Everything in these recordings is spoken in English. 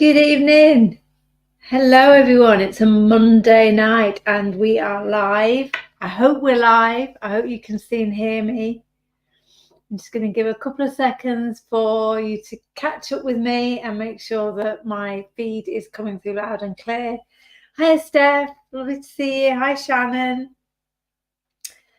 Good evening. Hello, everyone. It's a Monday night and we are live. I hope we're live. I hope you can see and hear me. I'm just going to give a couple of seconds for you to catch up with me and make sure that my feed is coming through loud and clear. Hi, Steph. Lovely to see you. Hi, Shannon.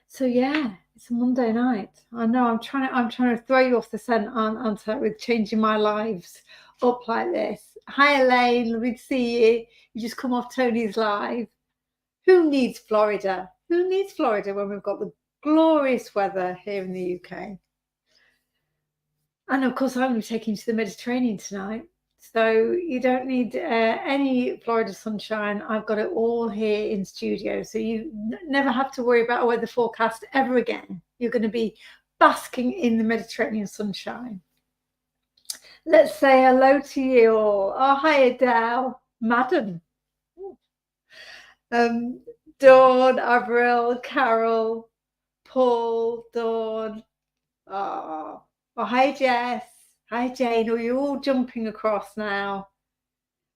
So yeah, it's a Monday night. I know I'm trying to throw you off the scent, aren't I, with changing my lives up like this. Hi Elaine, lovely to see you. You just come off Tony's live. Who needs Florida? Who needs Florida when we've got the glorious weather here in the UK? And of course, I'm going to be taking you to the Mediterranean tonight. So you don't need any Florida sunshine. I've got it all here in studio. So you never have to worry about a weather forecast ever again. You're going to be basking in the Mediterranean sunshine. Let's say hello to you all. Oh, hi, Adele. Madam. Dawn, Avril, Carol, Paul, Dawn. Oh, hi, Jess. Hi, Jane. Oh, you're all jumping across now.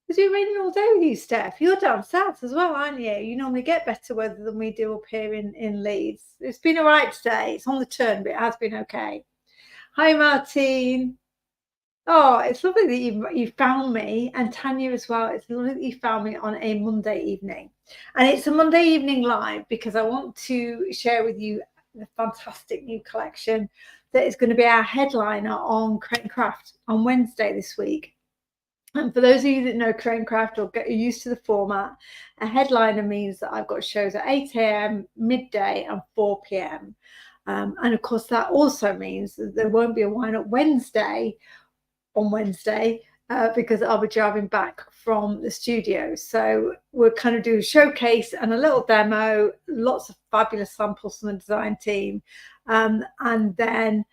It's been raining all day with you, Steph. You're down south as well, aren't you? You normally get better weather than we do up here in Leeds. It's been all right today. It's on the turn, but it has been okay. Hi, Martine. Oh, it's lovely that you found me, and Tanya as well. It's lovely that you found me on a Monday evening. And it's a Monday evening live because I want to share with you the fantastic new collection that is going to be our headliner on Create and Craft on Wednesday this week. And for those of you that know Create and Craft or get used to the format, a headliner means that I've got shows at 8 a.m., midday, and 4 p.m. And of course, that also means that there won't be a Wine Up Wednesday on Wednesday because I'll be driving back from the studio. So we'll kind of do a showcase and a little demo, lots of fabulous samples from the design team. And then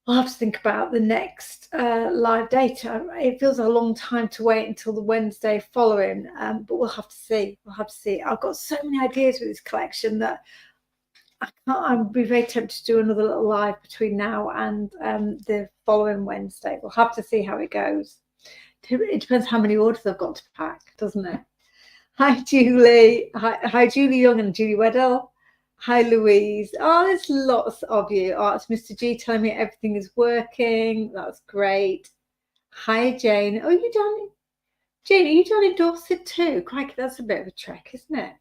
I'll have to think about the next live date. It feels a long time to wait until the Wednesday following, but we'll have to see. We'll have to see. I've got so many ideas with this collection that I'd be very tempted to do another little live between now and the following Wednesday. We'll have to see how it goes. It depends how many orders I've got to pack, doesn't it? Hi, Julie. Hi, Julie Young and Julie Weddell. Hi, Louise. Oh, there's lots of you. Oh, it's Mr. G telling me everything is working. That's great. Hi, Jane. Oh, you down? Jane, are you down in Dorset too? Crikey, that's a bit of a trek, isn't it?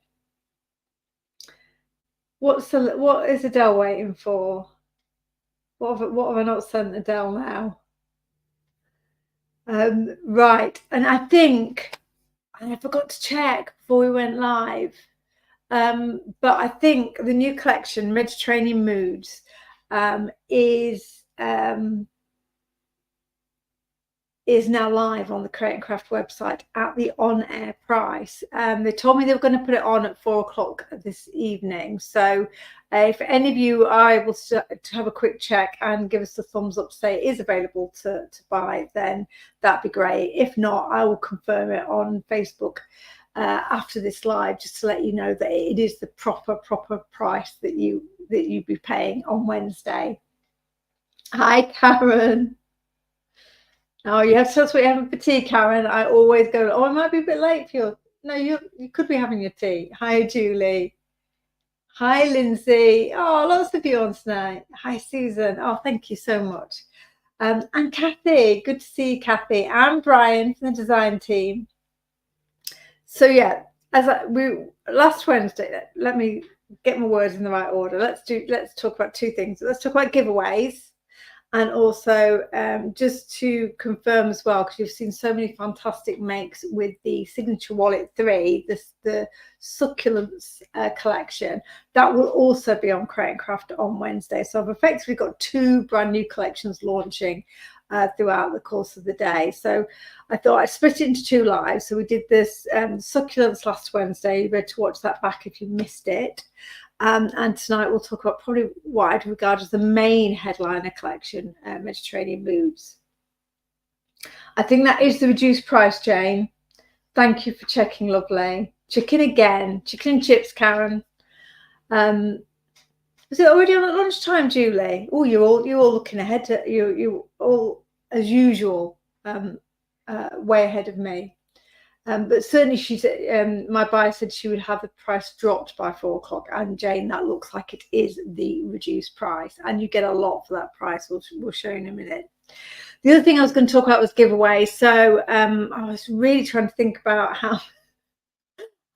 What is Adele waiting for? What have I not sent Adele now? Right, and I think I forgot to check before we went live. But I think the new collection, Mediterranean Moods, is now live on the Create and Craft website at the on-air price. They told me they were going to put it on at 4 o'clock this evening. So if any of you are able to have a quick check and give us a thumbs up to say it is available to buy, then that'd be great. If not, I will confirm it on Facebook after this live, just to let you know that it is the proper price that you'd be paying on Wednesday. Hi, Karen. Oh, you have to tell us what you're having for tea, Karen. I always go, oh, I might be a bit late for you. No, you could be having your tea. Hi, Julie. Hi, Lindsay. Oh, lots of you on tonight. Hi, Susan. Oh, thank you so much. And Kathy, good to see you, Kathy, and Brian from the design team. So yeah, last Wednesday, let me get my words in the right order. Let's talk about two things. Let's talk about giveaways. And also just to confirm as well, because you've seen so many fantastic makes with the Signature Wallet 3, the Succulents collection, that will also be on Create and Craft on Wednesday. So I've effectively got two brand new collections launching throughout the course of the day. So I thought I'd split it into two lives. So we did this Succulents last Wednesday. You're able to watch that back if you missed it. And tonight we'll talk about probably what I'd regard as the main headliner collection, Mediterranean Moods. I think that is the reduced price, Jane. Thank you for checking, lovely. Chicken again. Chicken and chips, Karen. Is it already on at lunchtime, Julie? Oh, you're all looking ahead. You all as usual. way ahead of me. But certainly she said, my buyer said she would have the price dropped by 4 o'clock. And Jane, that looks like it is the reduced price, and you get a lot for that price. We'll show you in a minute. The other thing I was going to talk about was giveaways. So I was really trying to think about how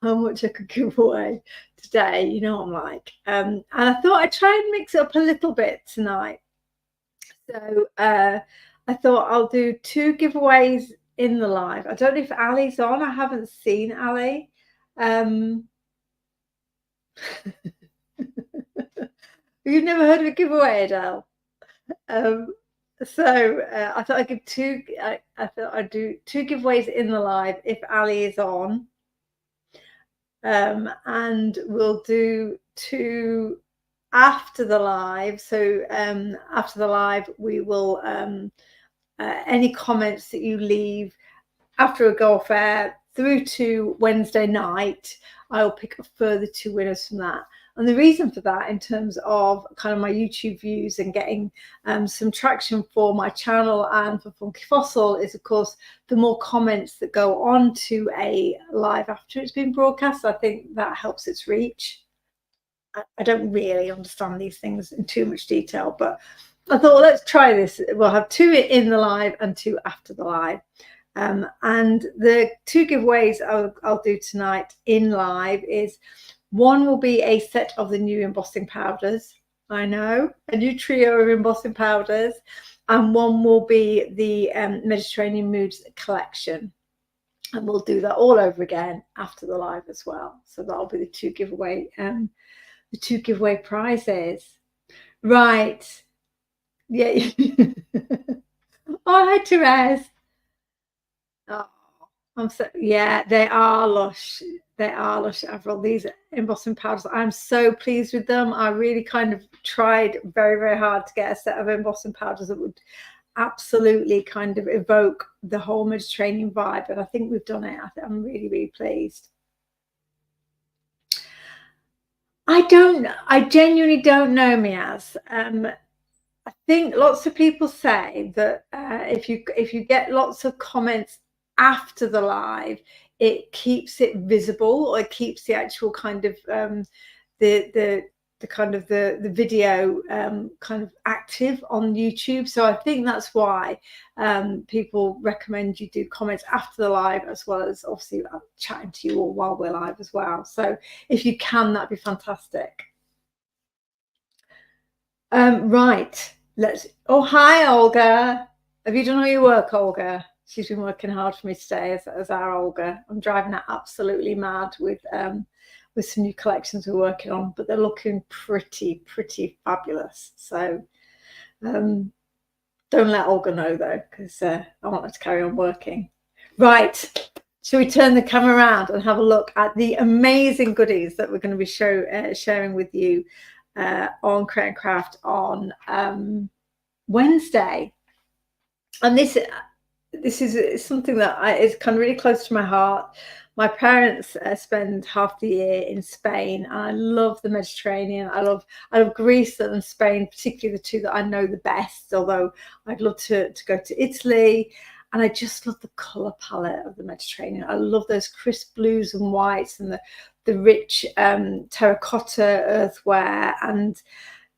much I could give away today. You know what I'm like. And I thought I'd try and mix it up a little bit tonight. So I thought I'll do 2 giveaways in the live. I don't know if Ali's on. I haven't seen Ali. You've never heard of a giveaway, Adele? So I thought I'd give 2. I thought I'd do 2 giveaways in the live if Ali is on, and we'll do 2 after the live. So after the live, we will any comments that you leave after a golf air through to Wednesday night, I'll pick up further 2 winners from that. And the reason for that, in terms of kind of my YouTube views and getting some traction for my channel and for Funky Fossil, is of course the more comments that go on to a live after it's been broadcast, I think that helps its reach. I don't really understand these things in too much detail, but I thought, well, let's try this. We'll have 2 in the live and 2 after the live. And the 2 giveaways I'll do tonight in live is, one will be a set of the new embossing powders. I know, a new trio of embossing powders. And one will be the Mediterranean Moods collection. And we'll do that all over again after the live as well. So that'll be the 2 giveaway prizes. Right. Yeah. Oh, hi, Therese. Oh, I'm so, yeah, they are lush. They are lush, Avril. These embossing powders, I'm so pleased with them. I really kind of tried very, very hard to get a set of embossing powders that would absolutely kind of evoke the whole Mediterranean vibe, and I think we've done it. I'm really, really pleased. I genuinely don't know, Miaz. I think lots of people say that if you get lots of comments after the live, it keeps it visible, or it keeps the actual kind of the video kind of active on YouTube. So I think that's why people recommend you do comments after the live, as well as obviously chatting to you all while we're live as well. So if you can, that'd be fantastic. Right. Oh, hi, Olga. Have you done all your work, Olga? She's been working hard for me today, as our Olga. I'm driving her absolutely mad with some new collections we're working on, but they're looking pretty fabulous. So don't let Olga know though, because I want her to carry on working. Right. Shall we turn the camera around and have a look at the amazing goodies that we're going to be sharing with you on Create and Craft on Wednesday? And this is something that is kind of really close to my heart. My parents spend half the year in Spain, and I love the Mediterranean. I love Greece and Spain, particularly the 2 that I know the best, although I'd love to go to Italy. And I just love the colour palette of the Mediterranean. I love those crisp blues and whites, and the rich terracotta earthware, and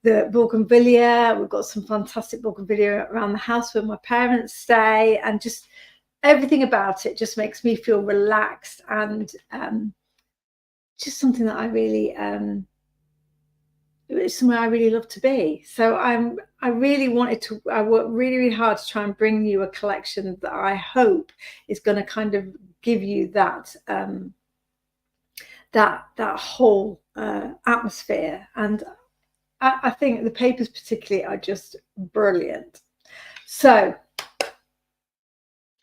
the bougainvillea. We've got some fantastic bougainvillea around the house where my parents stay, and just everything about it just makes me feel relaxed, and just something that I really it's somewhere I really love to be. So I work really hard to try and bring you a collection that I hope is going to kind of give you that that whole atmosphere. And I think the papers particularly are just brilliant. So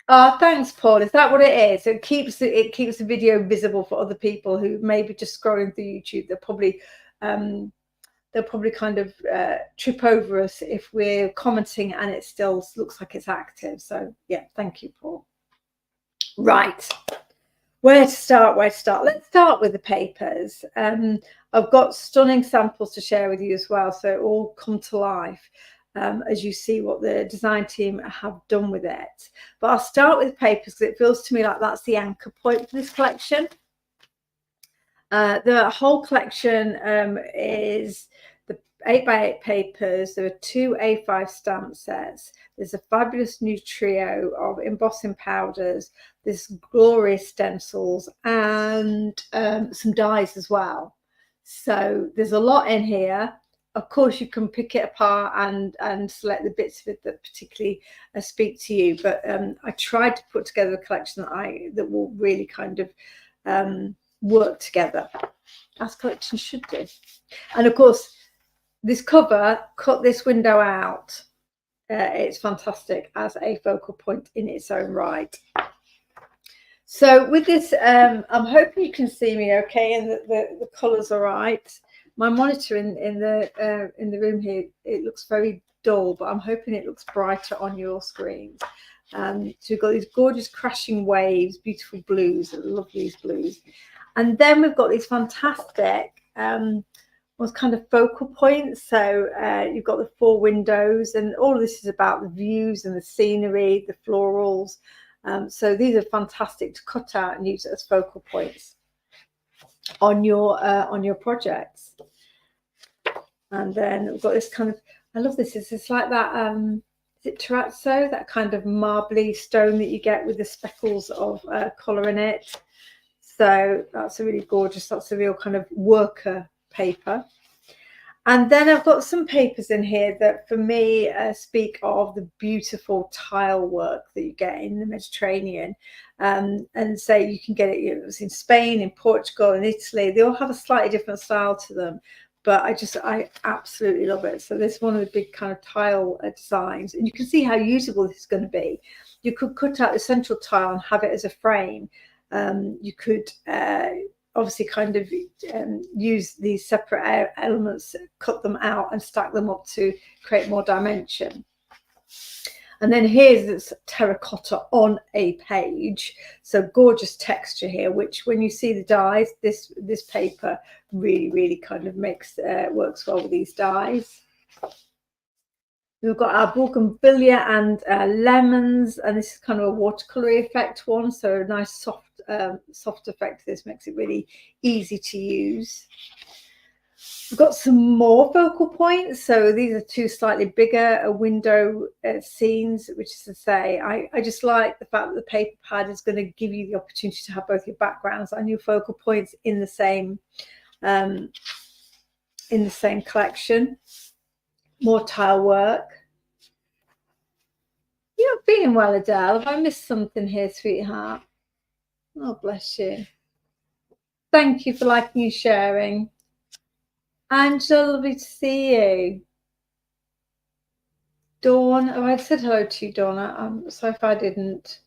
thanks, Paul. Is that what it is? It keeps the video visible for other people who may be just scrolling through YouTube. They'll probably kind of trip over us if we're commenting and it still looks like it's active. So yeah, thank you, Paul. Right. Where to start? Let's start with the papers. I've got stunning samples to share with you as well, so it all come to life. as you see what the design team have done with it. But I'll start with papers because it feels to me like that's the anchor point for this collection. The whole collection is the 8x8 papers. There are 2 A5 stamp sets. There's a fabulous new trio of embossing powders. There's glorious stencils and some dies as well. So there's a lot in here. Of course, you can pick it apart and select the bits of it that particularly speak to you. But I tried to put together a collection that will really kind of work together, as collections should do. And of course, this cover cut this window out. It's fantastic as a focal point in its own right. So with this, I'm hoping you can see me okay and that the colours are right. My monitor in the room here, it looks very dull, but I'm hoping it looks brighter on your screens. So we've got these gorgeous crashing waves, beautiful blues. I love these blues. And then we've got these fantastic what's kind of focal points. So you've got the 4 windows, and all of this is about the views and the scenery, the florals. So these are fantastic to cut out and use as focal points on your projects. And then we've got this kind of, I love this. It's like that. Is it terrazzo? That kind of marbly stone that you get with the speckles of colour in it. So that's a really gorgeous, that's a real kind of worker paper. And then I've got some papers in here that for me speak of the beautiful tile work that you get in the Mediterranean. And say you can get it, it was in Spain, in Portugal, in Italy. They all have a slightly different style to them, but I absolutely love it. So this is one of the big kind of tile designs, and you can see how usable this is going to be. You could cut out the central tile and have it as a frame. You could obviously kind of use these separate elements, cut them out and stack them up to create more dimension. And then here's this terracotta on a page. So gorgeous texture here, which when you see the dies, this paper really kind of makes works well with these dies. We've got our bougainvillea and lemons, and this is kind of a watercolour effect one, so a nice soft effect. This makes it really easy to use. We've got some more focal points. So these are 2 slightly bigger window scenes, which is to say, I just like the fact that the paper pad is going to give you the opportunity to have both your backgrounds and your focal points in the same collection. More tile work. You're not feeling well, Adele. Have I missed something here, sweetheart? Oh, bless you. Thank you for liking and sharing. Angela, lovely to see you. Dawn, oh, I said hello to you, Dawn. I'm sorry if I didn't.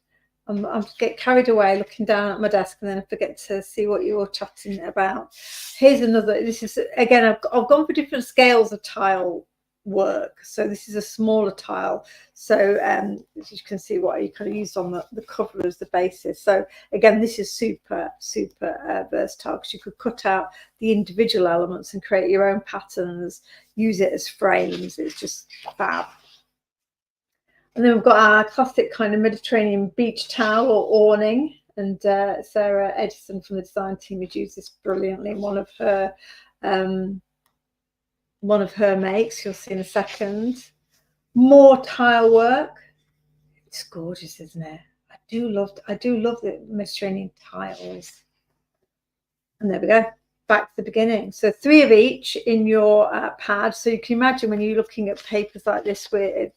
I get carried away looking down at my desk and then I forget to see what you're chatting about. Here's another. This is, again, I've gone for different scales of tile work. So this is a smaller tile. So as you can see what you kind of used on the cover as the basis. So again, this is super versatile because you could cut out the individual elements and create your own patterns, use it as frames. It's just fab. And then we've got our classic kind of Mediterranean beach towel or awning, and Sarah Edison from the design team has used this brilliantly in one of her makes. You'll see in a second. More tile work. It's gorgeous, isn't it? I do love the Mediterranean tiles. And there we go. Back to the beginning. So 3 of each in your pad. So you can imagine when you're looking at papers like this with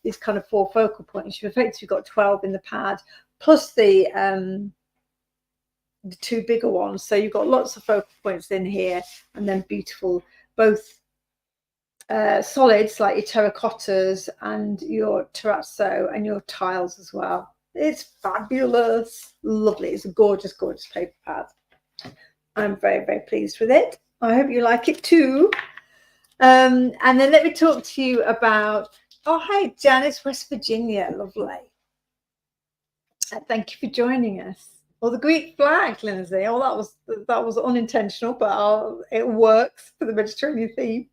these kind of 4 focal points, you've effectively got 12 in the pad, plus the 2 bigger ones. So you've got lots of focal points in here, and then beautiful both solids like your terracottas and your terrazzo and your tiles as well. It's fabulous, lovely. It's a gorgeous paper pad. I'm very pleased with it. I hope you like it too. And then let me talk to you about, oh hi Janice, West Virginia, lovely. Thank you for joining us. Well, the Greek flag, Lindsay. Oh, that was unintentional, but it works for the Mediterranean theme.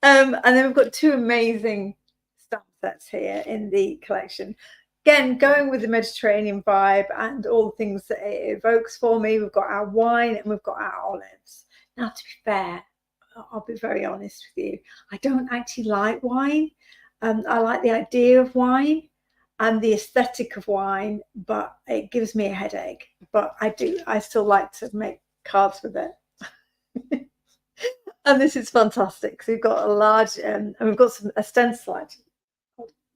And then we've got two amazing stamp sets here in the collection. Again, going with the Mediterranean vibe and all the things that it evokes for me. We've got our wine and we've got our olives. Now, to be fair, I'll be very honest with you, I don't actually like wine. I like the idea of wine and the aesthetic of wine, but it gives me a headache. But I still like to make cards with it. And this is fantastic because we've got a large, and we've got a stencil. I'll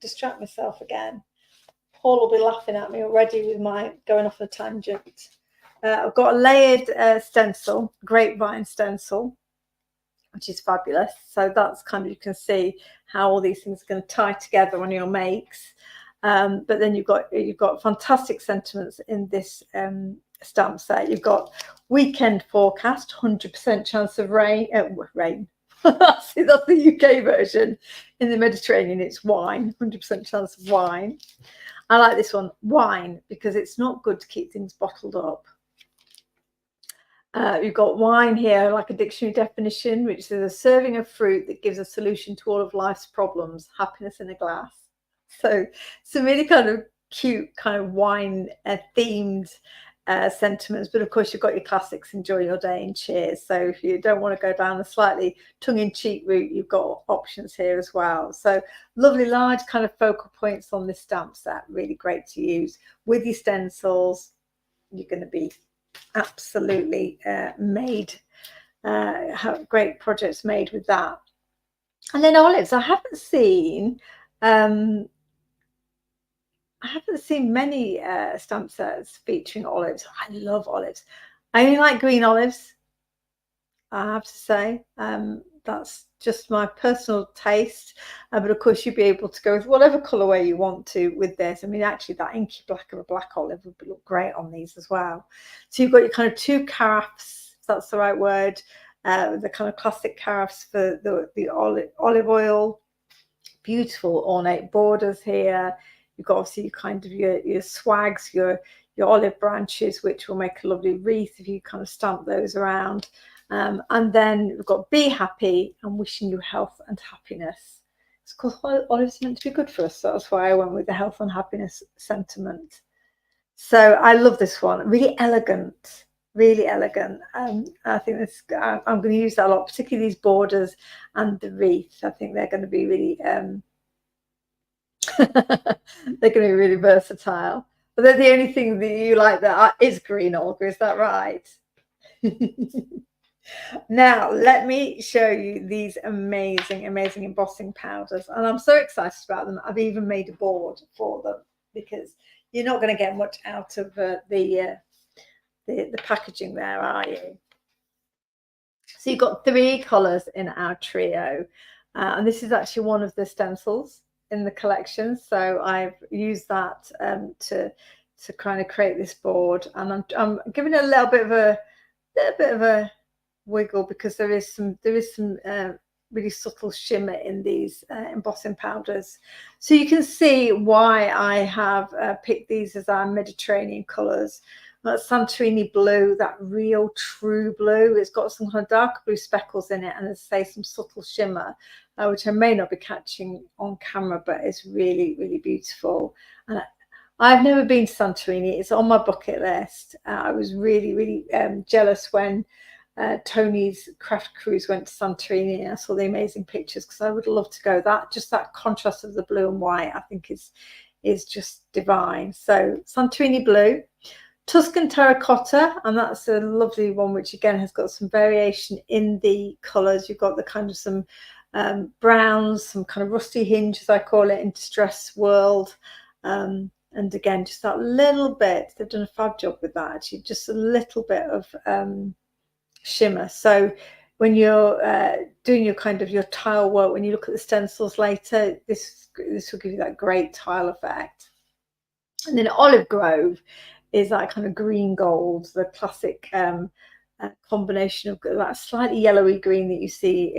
distract myself again. Paul will be laughing at me already with my going off a tangent. I've got a layered stencil, grapevine stencil, which is fabulous. So that's kind of, you can see how all these things are going to tie together on your makes. But then you've got fantastic sentiments in this stamp set. You've got weekend forecast, 100% chance of rain. See, that's the UK version. In the Mediterranean, it's wine, 100% chance of wine. I like this one, wine, because it's not good to keep things bottled up. You've got wine here, like a dictionary definition, which is a serving of fruit that gives a solution to all of life's problems, happiness in a glass. So some really kind of cute kind of wine themed sentiments, but of course you've got your classics, enjoy your day and cheers. So if you don't want to go down a slightly tongue-in-cheek route, you've got options here as well. So lovely large kind of focal points on this stamp set, really great to use with your stencils. You're going to be absolutely have great projects made with that. And then olives, I haven't seen many stamp sets featuring olives. I love olives. I only like green olives, I have to say. That's just my personal taste. But of course, you'd be able to go with whatever colourway you want to with this. I mean, actually, that inky black of a black olive would look great on these as well. So you've got your kind of two carafes, if that's the right word, the kind of classic carafes for the olive oil. Beautiful ornate borders here. You've got obviously kind of your swags, your olive branches, which will make a lovely wreath if you kind of stamp those around. And then we've got be happy and wishing you health and happiness. It's because olives are meant to be good for us, so that's why I went with the health and happiness sentiment. So I love this one, really elegant, really elegant. I think this, I'm going to use that a lot, particularly these borders and the wreath. I think they're going to be really they're going to be really versatile. But they're the only thing that you like that is green, Olga, is that right? Now let me show you these amazing embossing powders, and I'm so excited about them. I've even made a board for them because you're not going to get much out of the packaging there, are you? So you've got 3 colors in our trio, and this is actually one of the stencils in the collection, so I've used that to kind of create this board, and I'm giving it a little bit of a wiggle because there is some really subtle shimmer in these embossing powders. So you can see why I have picked these as our Mediterranean colors. That Santorini blue, that real true blue. It's got some kind of dark blue speckles in it, and as I say, some subtle shimmer, which I may not be catching on camera, but it's really, really beautiful. And I've never been to Santorini. It's on my bucket list. I was really, really jealous when Tony's craft cruise went to Santorini, and I saw the amazing pictures because I would love to go. That contrast of the blue and white, I think is just divine. So Santorini blue, Tuscan terracotta, and that's a lovely one, which again has got some variation in the colors. You've got the kind of some browns, some kind of rusty hinge, as I call it, in Distress World. And again, just that little bit, they've done a fab job with that actually, just a little bit of shimmer. So when you're doing your kind of your tile work, when you look at the stencils later, this will give you that great tile effect. And then Olive Grove is that kind of green gold, the classic combination of that slightly yellowy green that you see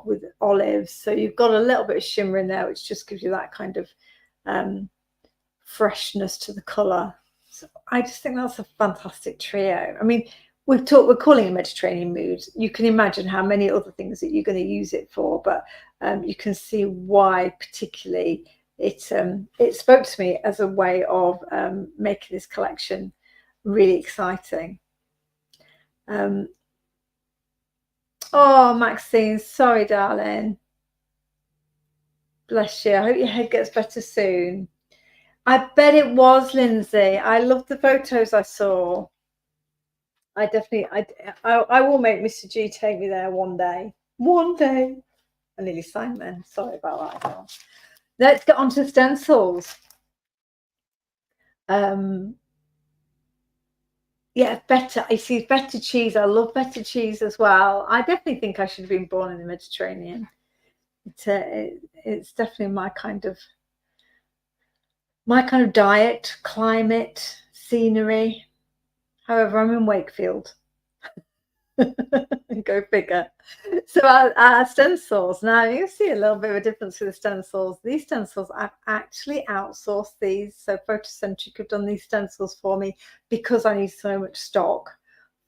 with olives. So you've got a little bit of shimmer in there, which just gives you that kind of freshness to the color. So I just think that's a fantastic trio. I mean, we're calling it Mediterranean mood. You can imagine how many other things that you're going to use it for, but you can see why particularly it spoke to me as a way of making this collection really exciting. Oh, Maxine, sorry, darling. Bless you. I hope your head gets better soon. I bet it was, Lindsay. I loved the photos I saw. I definitely, I will make Mr. G take me there one day. One day. I nearly sang then. Sorry about that. Let's get on to stencils. Yeah, better. I see better cheese. I love better cheese as well. I definitely think I should have been born in the Mediterranean. It's definitely my kind of diet, climate, scenery. However, I'm in Wakefield. Go figure. So our stencils, now you see a little bit of a difference with the stencils. These stencils, I've actually outsourced these. So Photocentric have done these stencils for me because I need so much stock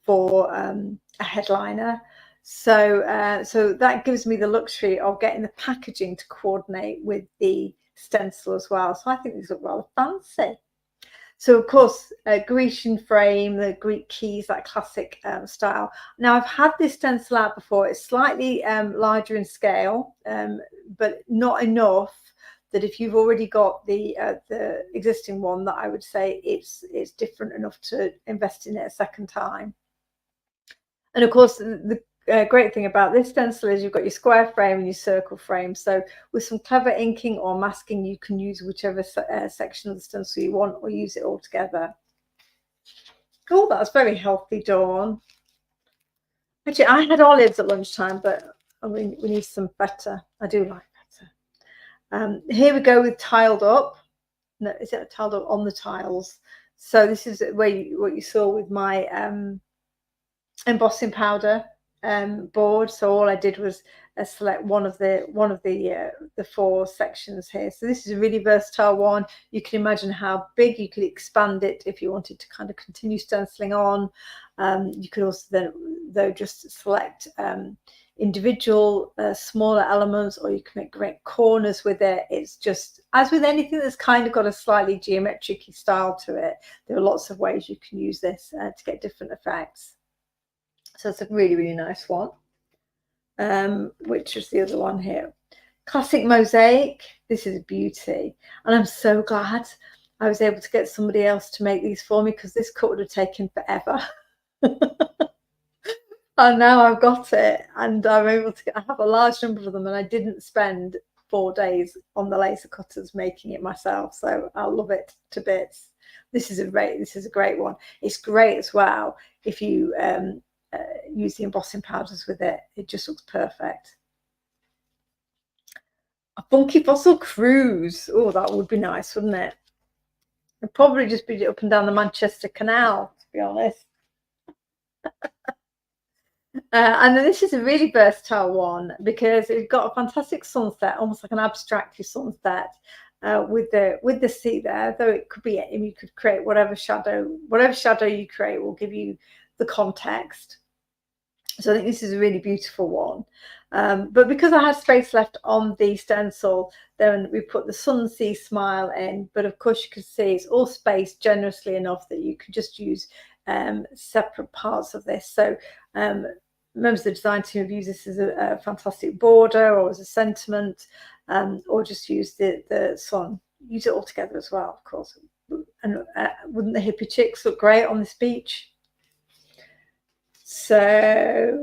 for a headliner. So so that gives me the luxury of getting the packaging to coordinate with the stencil as well. So I think these look rather fancy. So of course, Grecian frame, the Greek keys, that classic style. Now I've had this stencil out before. It's slightly larger in scale, but not enough that if you've already got the existing one, that I would say it's different enough to invest in it a second time. And of course, the great thing about this stencil is you've got your square frame and your circle frame. So with some clever inking or masking, you can use whichever section of the stencil you want, or use it all together. Oh, that's very healthy, Dawn. Actually, I had olives at lunchtime, but we need some feta. I do like feta. Here we go with tiled up. No, is it tiled up on the tiles? So this is what you saw with my embossing powder board. So all I did was select one of the four sections here. So this is a really versatile one. You can imagine how big you could expand it if you wanted to kind of continue stenciling on. You could also then though just select individual smaller elements, or you can make great corners with it. It's just, as with anything that's kind of got a slightly geometric style to it, there are lots of ways you can use this to get different effects. So it's a really, really nice one. Which is the other one here. Classic mosaic. This is a beauty. And I'm so glad I was able to get somebody else to make these for me, because this cut would have taken forever. And now I've got it, and I'm able to I have a large number of them, and I didn't spend 4 days on the laser cutters making it myself. So I love it to bits. This is a great one. It's great as well if you use the embossing powders with it. It just looks perfect. A funky fossil cruise. Oh, that would be nice, wouldn't it? It'd probably just be up and down the Manchester Canal, to be honest. And then this is a really versatile one, because it's got a fantastic sunset, almost like an abstractive sunset, with the sea there. Though it could be, you could create whatever shadow you create will give you the context. So I think this is a really beautiful one. But because I had space left on the stencil, then we put the sun, sea, smile in. But of course you can see it's all spaced generously enough that you could just use separate parts of this. So members of the design team have used this as a fantastic border, or as a sentiment, or just use the sun. Use it all together as well, of course. And wouldn't the hippie chicks look great on this beach? So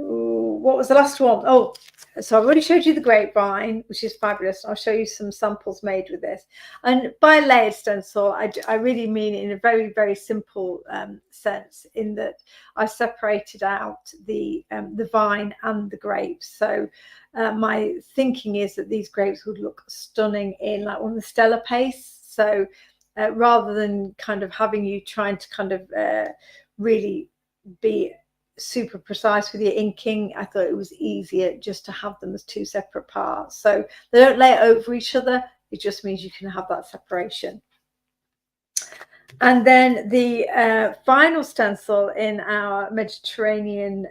what was the last one? Oh, so I've already showed you the grapevine, which is fabulous. I'll show you some samples made with this. And by layered stencil, I really mean it in a very, very simple sense, in that I've separated out the vine and the grapes. So my thinking is that these grapes would look stunning in like one of the Stella pastes. So rather than kind of having you trying to kind of really be super precise with your inking, I thought it was easier just to have them as two separate parts. So they don't lay over each other. It just means you can have that separation. And then the final stencil in our Mediterranean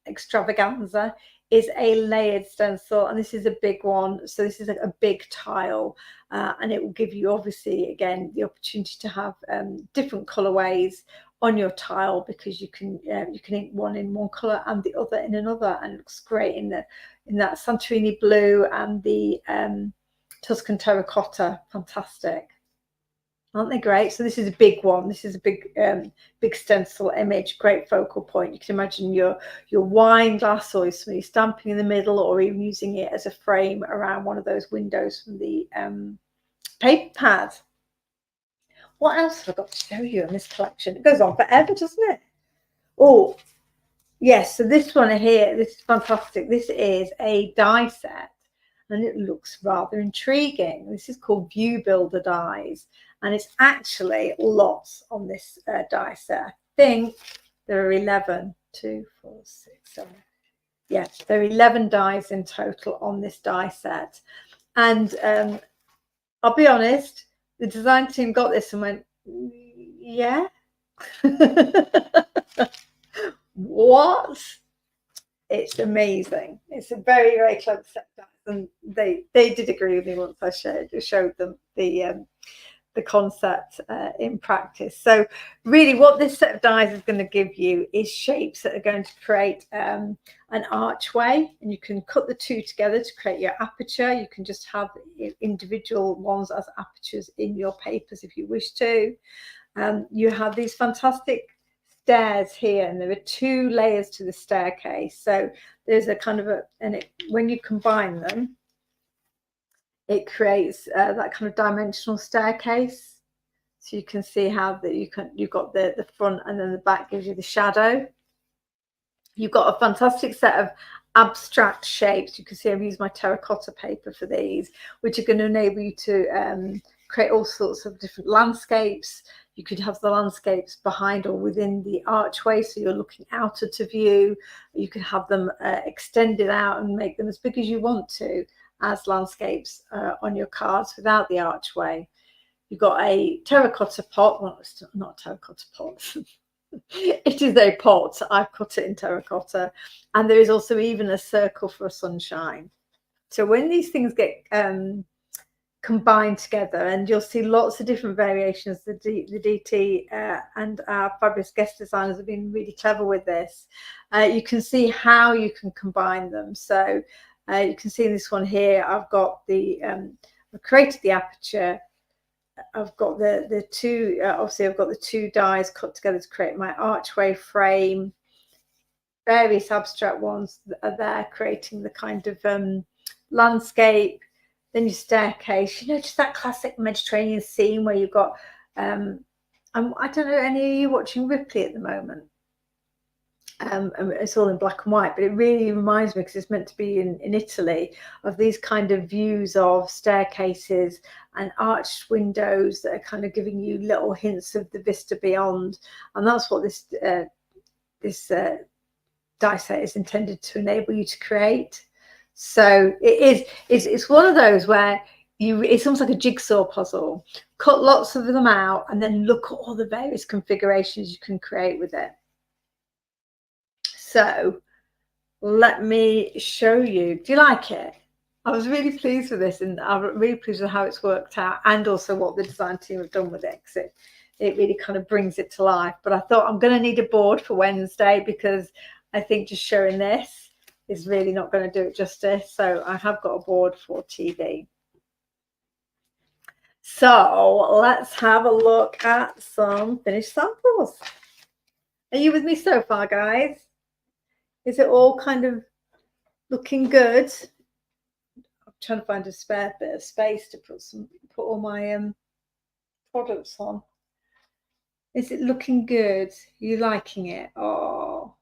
extravaganza is a layered stencil, and this is a big one. So this is like a big tile, and it will give you obviously again the opportunity to have different colorways on your tile, because you can ink one in one color and the other in another, and it looks great in that Santorini blue and the Tuscan terracotta. Fantastic. Aren't they great? So this is a big one. This is a big stencil image, great focal point. You can imagine your wine glass or somebody stamping in the middle, or even using it as a frame around one of those windows from the paper pad. What else have I got to show you in this collection? It goes on forever, doesn't it? Oh, yes. So this one here, this is fantastic. This is a die set, and it looks rather intriguing. This is called View Builder dies, and it's actually lots on this die set. I think there are 11, 2, 4, 6, 7. Yes, there are 11 dies in total on this die set. And I'll be honest, the design team got this and went, yeah. What? It's amazing. It's a very, very clever set of dies, and they did agree with me once I showed them the concept in practice. So really what this set of dies is going to give you is shapes that are going to create an archway, and you can cut the two together to create your aperture. You can just have individual ones as apertures in your papers if you wish to. You have these fantastic stairs here, and there are 2 layers to the staircase. So there's a kind of when you combine them, it creates that kind of dimensional staircase. So you can see how that you've got the front, and then the back gives you the shadow. You've got a fantastic set of abstract shapes. You can see I've used my terracotta paper for these, which are going to enable you to create all sorts of different landscapes. You could have the landscapes behind or within the archway, so you're looking out at a view. You can have them extended out and make them as big as you want to as landscapes on your cards without the archway. You've got a terracotta pot. Well, it's not a terracotta pot. It is a pot. I've cut it in terracotta. And there is also even a circle for a sunshine. So when these things get combined together, and you'll see lots of different variations, the DT and our fabulous guest designers have been really clever with this. You can see how you can combine them. So you can see in this one here, I've got I've created the aperture. I've got the 2, obviously I've got the 2 dies cut together to create my archway frame. Various abstract ones that are there creating the kind of landscape. Then your staircase, just that classic Mediterranean scene where you've got, I don't know, any of you watching Ripley at the moment? It's all in black and white, but it really reminds me, because it's meant to be in Italy, of these kind of views of staircases and arched windows that are kind of giving you little hints of the vista beyond. And that's what this die set is intended to enable you to create. So it's one of those where it's almost like a jigsaw puzzle. Cut lots of them out and then look at all the various configurations you can create with it. So let me show you. Do you like it? I was really pleased with this, and I'm really pleased with how it's worked out, and also what the design team have done with it, because it really kind of brings it to life. But I thought I'm going to need a board for Wednesday, because I think just showing this is really not going to do it justice. So I have got a board for TV. So let's have a look at some finished samples. Are you with me so far, guys? Is it all kind of looking good? I'm trying to find a spare bit of space to put all my products on. Is it looking good? Are you liking it? Oh,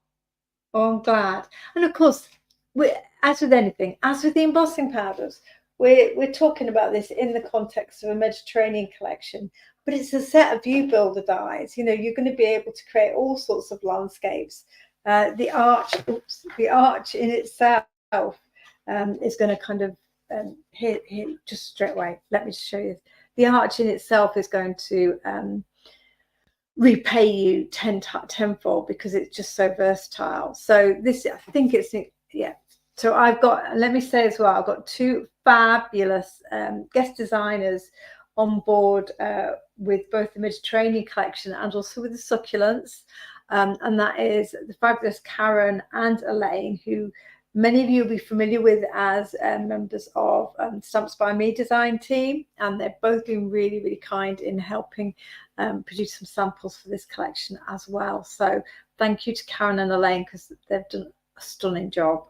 I'm glad. And of course, as with anything, as with the embossing powders, we're talking about this in the context of a Mediterranean collection, but it's a set of View Builder dies. You're going to be able to create all sorts of landscapes. The arch in itself is going to kind of here just straight away. Let me just show you the arch in itself is going to repay you tenfold, because it's just so versatile. So this, I think it's, yeah. So I've got, let me say as well, I've got two fabulous guest designers on board with both the Mediterranean collection and also with the succulents. And that is the fabulous Karen and Elaine, who many of you will be familiar with as members of Stamps by Me design team. And they've both been really, really kind in helping produce some samples for this collection as well. So thank you to Karen and Elaine, because they've done a stunning job.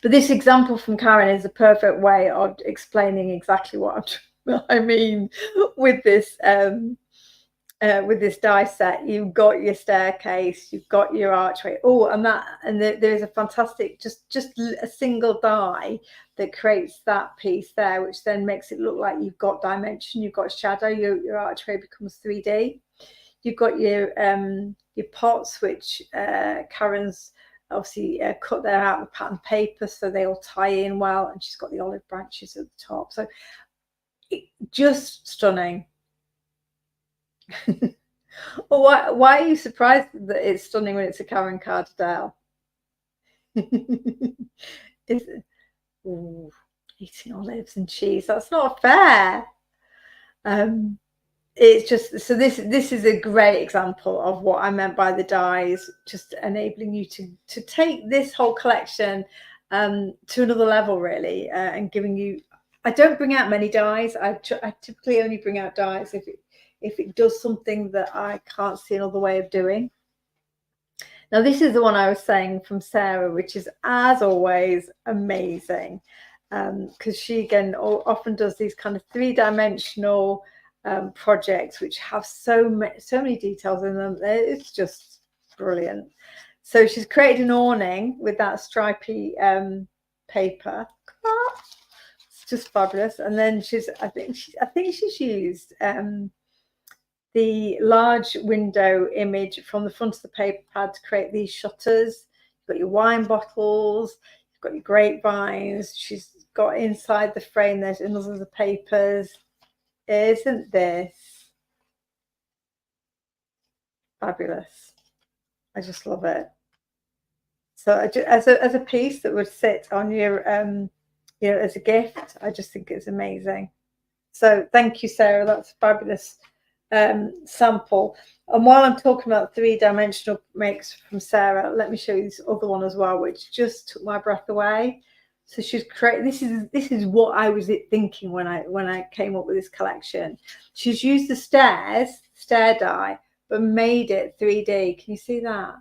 But this example from Karen is a perfect way of explaining exactly what I mean with this die set. You've got your staircase, you've got your archway. Oh, and there is a fantastic, just a single die that creates that piece there, which then makes it look like you've got dimension, you've got shadow. Your archway becomes 3D. You've got your pots, which Karen's obviously cut there out of the pattern paper, so they all tie in well, and she's got the olive branches at the top. So just stunning. Well, why are you surprised that it's stunning when it's a Karen Cardedale? Ooh, eating olives and cheese, that's not fair. It's just, so this is a great example of what I meant by the dies, just enabling you to take this whole collection to another level, really, and giving you, I don't bring out many dies. I typically only bring out dies if it does something that I can't see another way of doing. Now, this is the one I was saying from Sarah, which is, as always, amazing, because she, again, often does these kind of three-dimensional projects which have so many details in them. It's just brilliant. So she's created an awning with that stripy paper. It's just fabulous. And then I think she's used the large window image from the front of the paper pad to create these shutters. You've got your wine bottles, you've got your grapevines. She's got inside the frame, there's another of the papers. Isn't this fabulous? I just love it. So as a piece that would sit on your you know, as a gift, I just think it's amazing. So thank you, Sarah. That's a fabulous sample. And while I'm talking about three-dimensional makes from Sarah, let me show you this other one as well, which just took my breath away. So she's created, this is what I was thinking when I came up with this collection. She's used the stair die, but made it 3D. Can you see that?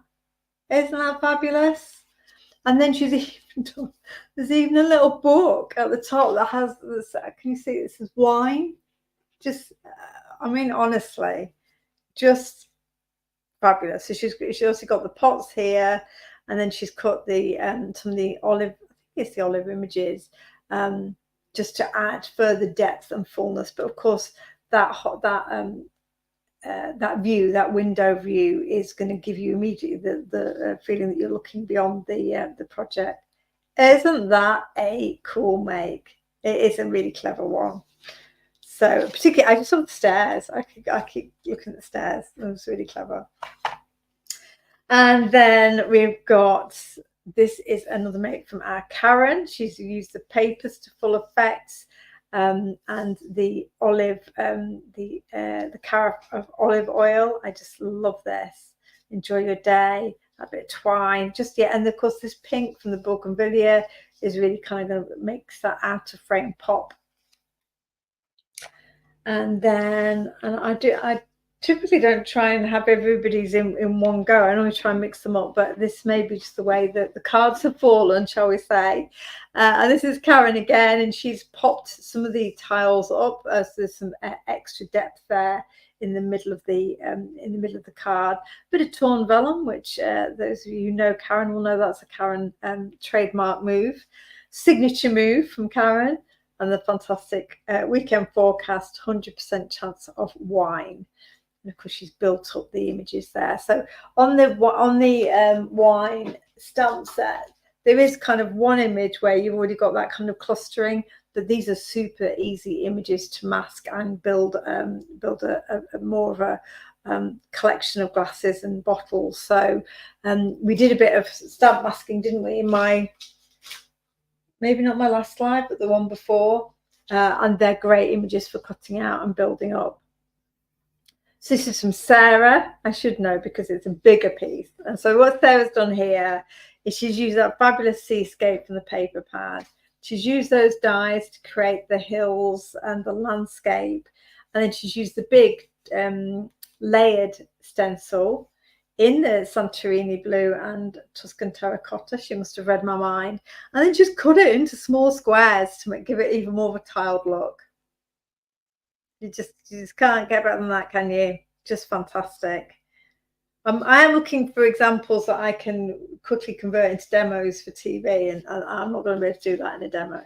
Isn't that fabulous? And then she's even done, there's even a little book at the top that has this, can you see it says wine? Just I mean, honestly, just fabulous. So she's also got the pots here, and then she's cut the some of the olive, I think it's the olive images, just to add further depth and fullness. But of course, that view, that window view, is going to give you immediately the feeling that you're looking beyond the project. Isn't that a cool make? It is a really clever one. So particularly, I just saw the stairs. I keep looking at the stairs. It was really clever. And then we've got, this is another make from our Karen. She's used the papers to full effect, and the olive, the carafe of olive oil. I just love this. Enjoy your day. A bit of twine, just, yeah. And of course, this pink from the Bougainvillea is really kind of going to make that outer frame pop. And then, I typically don't try and have everybody's in one go. I normally try and mix them up, but this may be just the way that the cards have fallen, shall we say. And this is Karen again, and she's popped some of the tiles up as there's some extra depth there in the middle of the card. Bit of torn vellum, which those of you who know Karen will know that's a Karen trademark move, signature move from Karen. And the fantastic weekend forecast, 100% chance of wine. And of course, she's built up the images there. So on the wine stamp set, there is kind of one image where you've already got that kind of clustering, but these are super easy images to mask and build a more of a collection of glasses and bottles. So we did a bit of stamp masking, didn't we, in my, maybe not my last slide, but the one before, and they're great images for cutting out and building up. So this is from Sarah. I should know because it's a bigger piece. And so what Sarah's done here is she's used that fabulous seascape from the paper pad. She's used those dies to create the hills and the landscape. And then she's used the big layered stencil in the Santorini blue and Tuscan terracotta. She must have read my mind. And then just cut it into small squares to give it even more of a tiled look. You just can't get better than that, can you? Just fantastic. I am looking for examples that I can quickly convert into demos for TV, and I'm not going to be able to do that in a demo.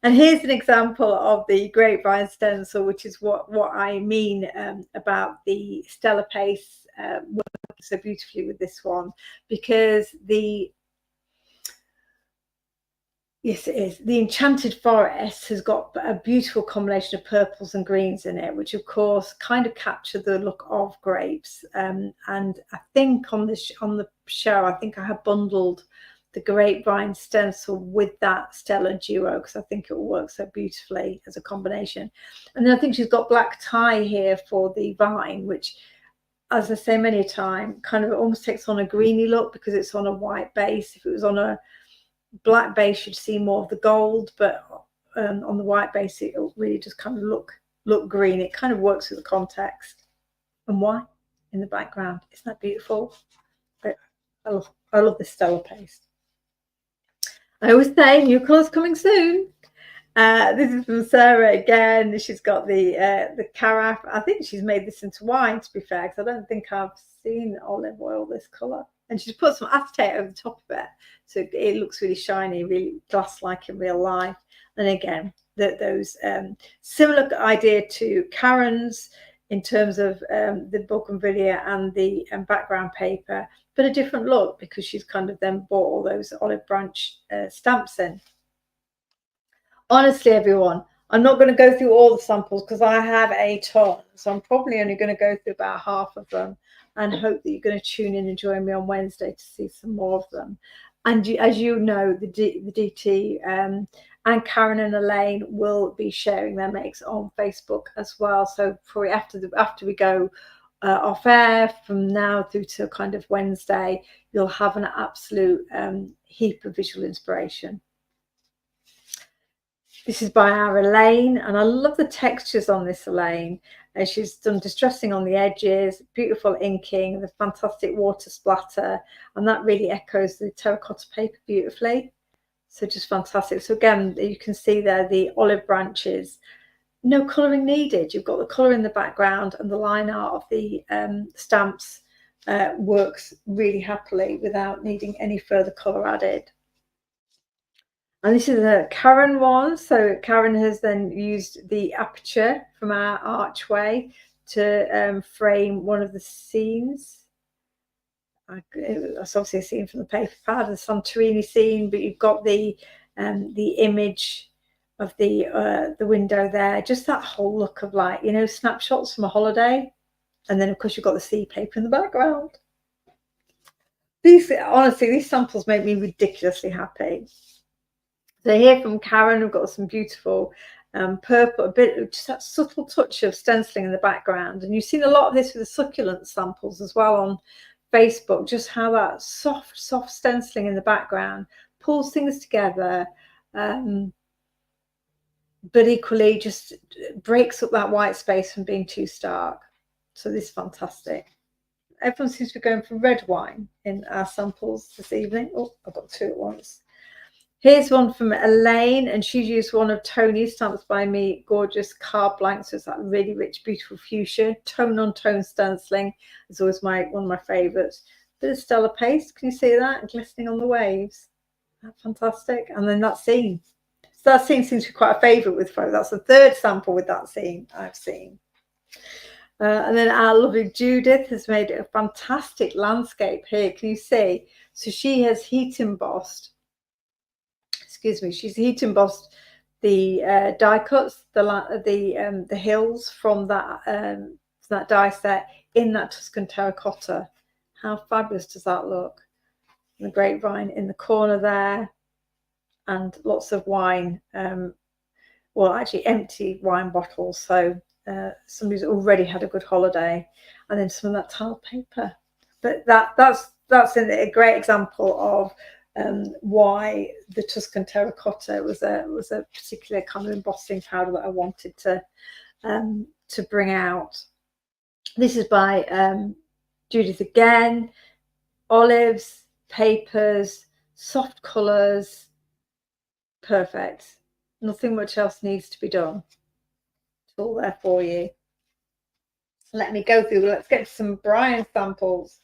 And here's an example of the grapevine stencil, which is what I mean about the Stella Pace working so beautifully with this one, because yes, it is. The Enchanted Forest has got a beautiful combination of purples and greens in it, which of course kind of capture the look of grapes. And I think on the show, I think I have bundled the grapevine stencil with that Stella duo because I think it will work so beautifully as a combination. And then I think she's got black tie here for the vine, which, as I say many a time, kind of almost takes on a greeny look because it's on a white base. If it was on a black base, you'd see more of the gold, but on the white base it really just kind of look green. It kind of works with the context and white in the background. Isn't that beautiful? I love this Stella Paste. I always say new colours coming soon. This is from Sarah again. She's got the carafe. I think she's made this into wine, to be fair, because I don't think I've seen olive oil this colour. And she's put some acetate over the top of it, so it looks really shiny, really glass-like in real life. And again, those similar idea to Karen's in terms of the bougainvillea and the background paper, but a different look because she's kind of then bought all those olive branch stamps in. Honestly, everyone, I'm not going to go through all the samples because I have a ton, so I'm probably only going to go through about half of them, and hope that you're going to tune in and join me on Wednesday to see some more of them. And as you know, the DT and Karen and Elaine will be sharing their makes on Facebook as well. So probably after we go off air from now through to kind of Wednesday, you'll have an absolute heap of visual inspiration. This is by our Elaine, and I love the textures on this Elaine. She's done distressing on the edges, beautiful inking, the fantastic water splatter, and that really echoes the terracotta paper beautifully. So just fantastic. So again, you can see there the olive branches, no colouring needed. You've got the colour in the background, and the line art of the stamps works really happily without needing any further colour added. And this is a Karen one. So Karen has then used the aperture from our archway to frame one of the scenes. That's obviously a scene from the paper pad, the Santorini scene, but you've got the image of the window there. Just that whole look of, like, you know, snapshots from a holiday. And then of course you've got the sea paper in the background. Honestly, these samples make me ridiculously happy. So here from Karen, we've got some beautiful purple, a bit of just that subtle touch of stenciling in the background. And you've seen a lot of this with the succulent samples as well on Facebook, just how that soft stenciling in the background pulls things together, but equally just breaks up that white space from being too stark. So this is fantastic. Everyone seems to be going for red wine in our samples this evening. Oh, I've got two at once. Here's one from Elaine, and she's used one of Tony's Stamps by Me gorgeous card blanks. So it's that really rich, beautiful fuchsia, tone on tone stenciling. It's always one of my favourites. Bit of Stella Paste, can you see that? Glistening on the waves. That's fantastic. And then that scene. So that scene seems to be quite a favourite with folks. That's the third sample with that scene I've seen. And then our lovely Judith has made a fantastic landscape here. Can you see? So she has heat embossed. Excuse me, she's heat embossed die cuts, the hills from that die set in that Tuscan terracotta. How fabulous does that look? And the grapevine in the corner there, and lots of wine. Well, actually empty wine bottles. So somebody's already had a good holiday, and then some of that tiled paper. But that's a great example of why the Tuscan terracotta was a particular kind of embossing powder that I wanted to bring out. This is by Judith again. Olives, papers, soft colours, perfect. Nothing much else needs to be done. It's all there for you. Let me go through. Let's get some Brian samples.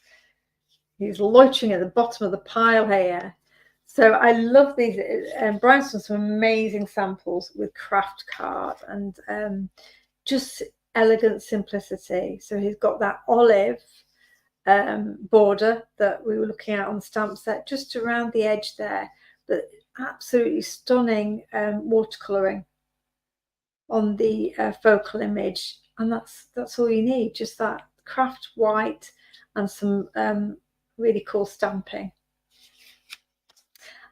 He's loitering at the bottom of the pile here. So I love these. Brian's done some amazing samples with craft card and just elegant simplicity. So he's got that olive border that we were looking at on the stamp set, just around the edge there, but absolutely stunning watercolouring on the focal image, and that's all you need, just that craft white and some really cool stamping.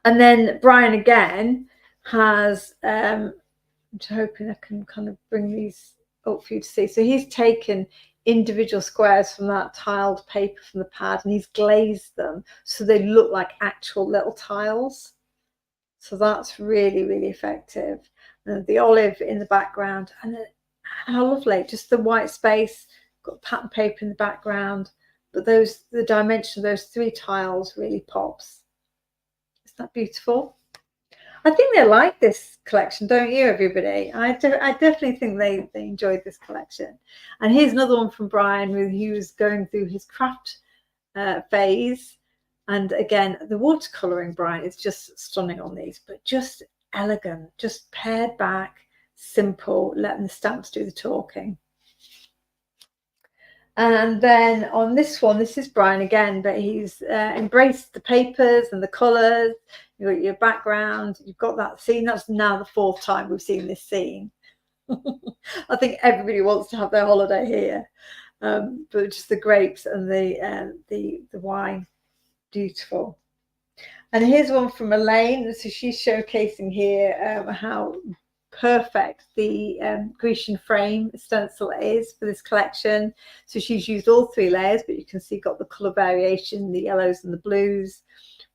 And then Brian again has I'm hoping I can kind of bring these up for you to see. So he's taken individual squares from that tiled paper from the pad, and he's glazed them so they look like actual little tiles. So that's really, really effective. And the olive in the background, and how lovely, just the white space, got pattern paper in the background, but the dimension of those three tiles really pops. Isn't that beautiful? I think they like this collection, don't you, everybody? I definitely think they enjoyed this collection. And here's another one from Brian, where he was going through his craft phase. And again, the watercolouring, Brian, is just stunning on these, but just elegant, just pared back, simple, letting the stamps do the talking. And then on this one, this is Brian again, but he's embraced the papers and the colours. You've got your background, you've got that scene. That's now the 4th time we've seen this scene. I think everybody wants to have their holiday here. But just the grapes and the wine, beautiful. And here's one from Elaine. So she's showcasing here how perfect the Grecian frame stencil is for this collection. So she's used all 3 layers, but you can see got the color variation, the yellows and the blues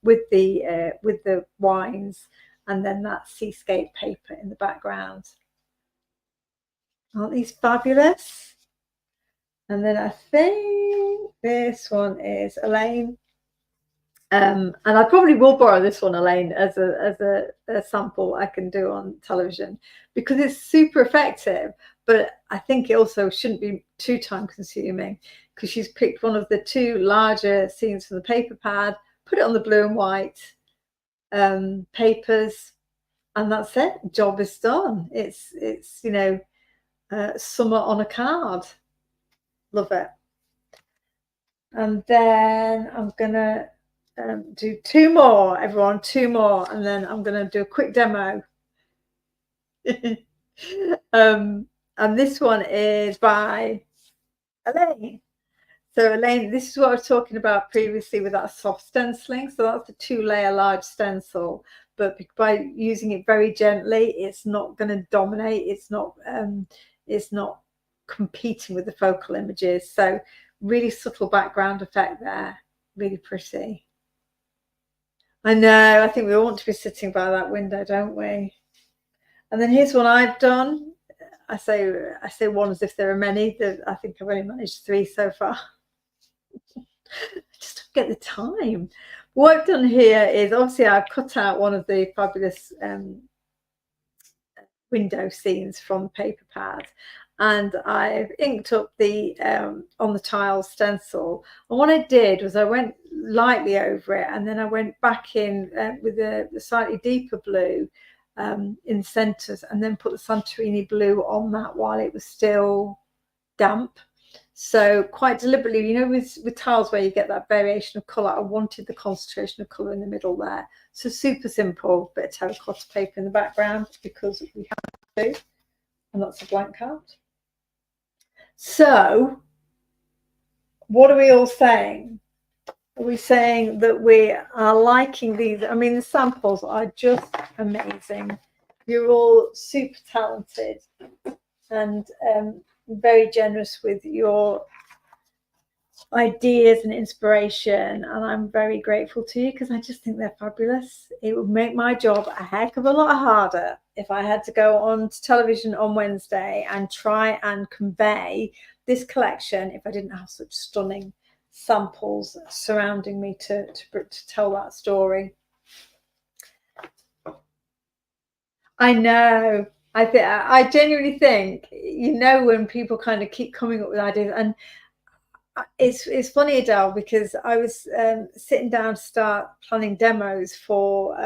with the wines, and then that seascape paper in the background. Aren't these fabulous? And then I think this one is Elaine. And I probably will borrow this one, Elaine, as a sample I can do on television, because it's super effective, but I think it also shouldn't be too time consuming, because she's picked one of the 2 larger scenes from the paper pad, put it on the blue and white papers, and that's it. Job is done. It's you know, summer on a card. Love it. And then I'm gonna do 2 more, everyone, 2 more, and then I'm going to do a quick demo. And this one is by Elaine. So Elaine, this is what I was talking about previously with that soft stenciling. So that's the 2-layer large stencil, but by using it very gently, it's not going to dominate. It's not competing with the focal images. So really subtle background effect there, really pretty. I know, I think we all want to be sitting by that window, don't we? And then here's one I've done. I say one as if there are many. I think I've only managed 3 so far. I just don't get the time. What I've done here is, obviously I've cut out one of the fabulous window scenes from the paper pad, and I've inked up the on the tile stencil. And what I did was I went lightly over it, and then I went back in with the slightly deeper blue in centres, and then put the Santorini blue on that while it was still damp. So quite deliberately, you know, with tiles where you get that variation of colour, I wanted the concentration of colour in the middle there. So super simple, bit of terracotta paper in the background because we have to, and that's a blank card. So what are we all saying? Are we saying that we are liking these? I mean, the samples are just amazing. You're all super talented and very generous with your ideas and inspiration, and I'm very grateful to you because I just think they're fabulous. It would make my job a heck of a lot harder if I had to go on to television on Wednesday and try and convey this collection if I didn't have such stunning samples surrounding me to tell that story. I know. I genuinely think, you know, when people kind of keep coming up with ideas, and it's funny, Adele, because I was sitting down to start planning demos for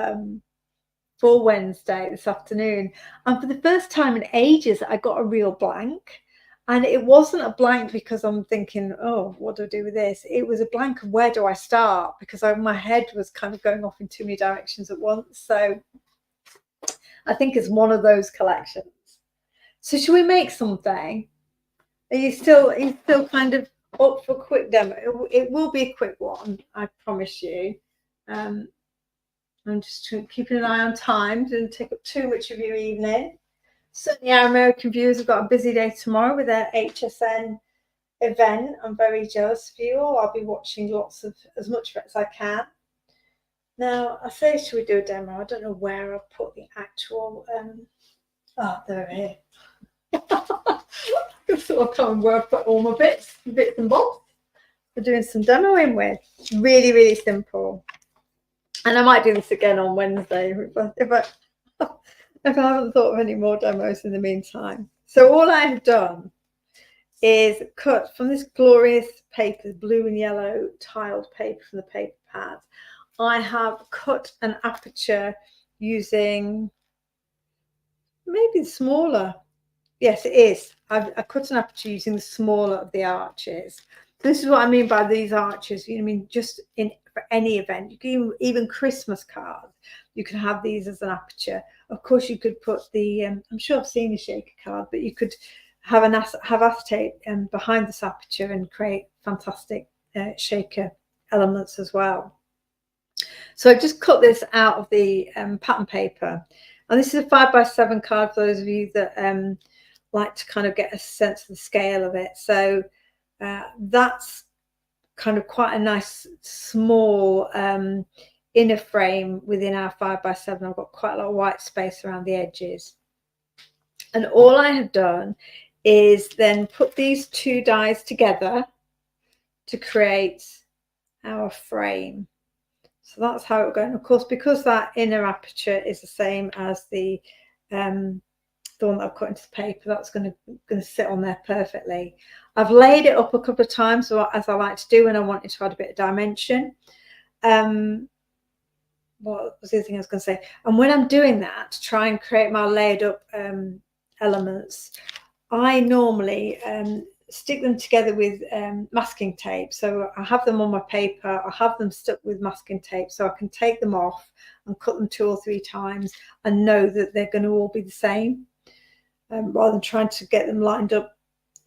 Wednesday this afternoon, and for the first time in ages I got a real blank. And it wasn't a blank because I'm thinking, oh, what do I do with this? It was a blank of where do I start, because my head was kind of going off in too many directions at once. So I think it's one of those collections. So should we make something? Are you still kind of up for a quick demo? It will be a quick one, I promise you. I'm just keeping an eye on time, didn't take up too much of your evening. Certainly our American viewers have got a busy day tomorrow with their HSN event. I'm very jealous of you all. I'll be watching as much of it as I can. Now, I say, should we do a demo? I don't know where I've put the actual, there it is. So I can't where I've put all my bits and bobs for doing some demoing with. Really, really simple. And I might do this again on Wednesday if I haven't thought of any more demos in the meantime. So all I have done is cut from this glorious paper, blue and yellow tiled paper from the paper pad. I have cut an aperture using maybe smaller. Yes, it is. I cut an aperture using the smaller of the arches. This is what I mean by these arches. You know, I mean, just for any event, you can even Christmas cards, you can have these as an aperture. Of course, you could put the. I'm sure I've seen a shaker card, but you could have acetate behind this aperture and create fantastic shaker elements as well. So I've just cut this out of the pattern paper, and this is a 5x7 card for those of you that like to kind of get a sense of the scale of it. So that's kind of quite a nice small inner frame within our 5x7. I've got quite a lot of white space around the edges, and all I have done is then put these two dies together to create our frame. So that's how it will go. And of course, because that inner aperture is the same as the one that I've cut into the paper, that's going to sit on there perfectly. I've laid it up a couple of times, as I like to do when I wanted to add a bit of dimension. What was the other thing I was going to say? And when I'm doing that, to try and create my layered up elements, I normally stick them together with masking tape. So I have them on my paper, I have them stuck with masking tape so I can take them off and cut them 2 or 3 times and know that they're going to all be the same, rather than trying to get them lined up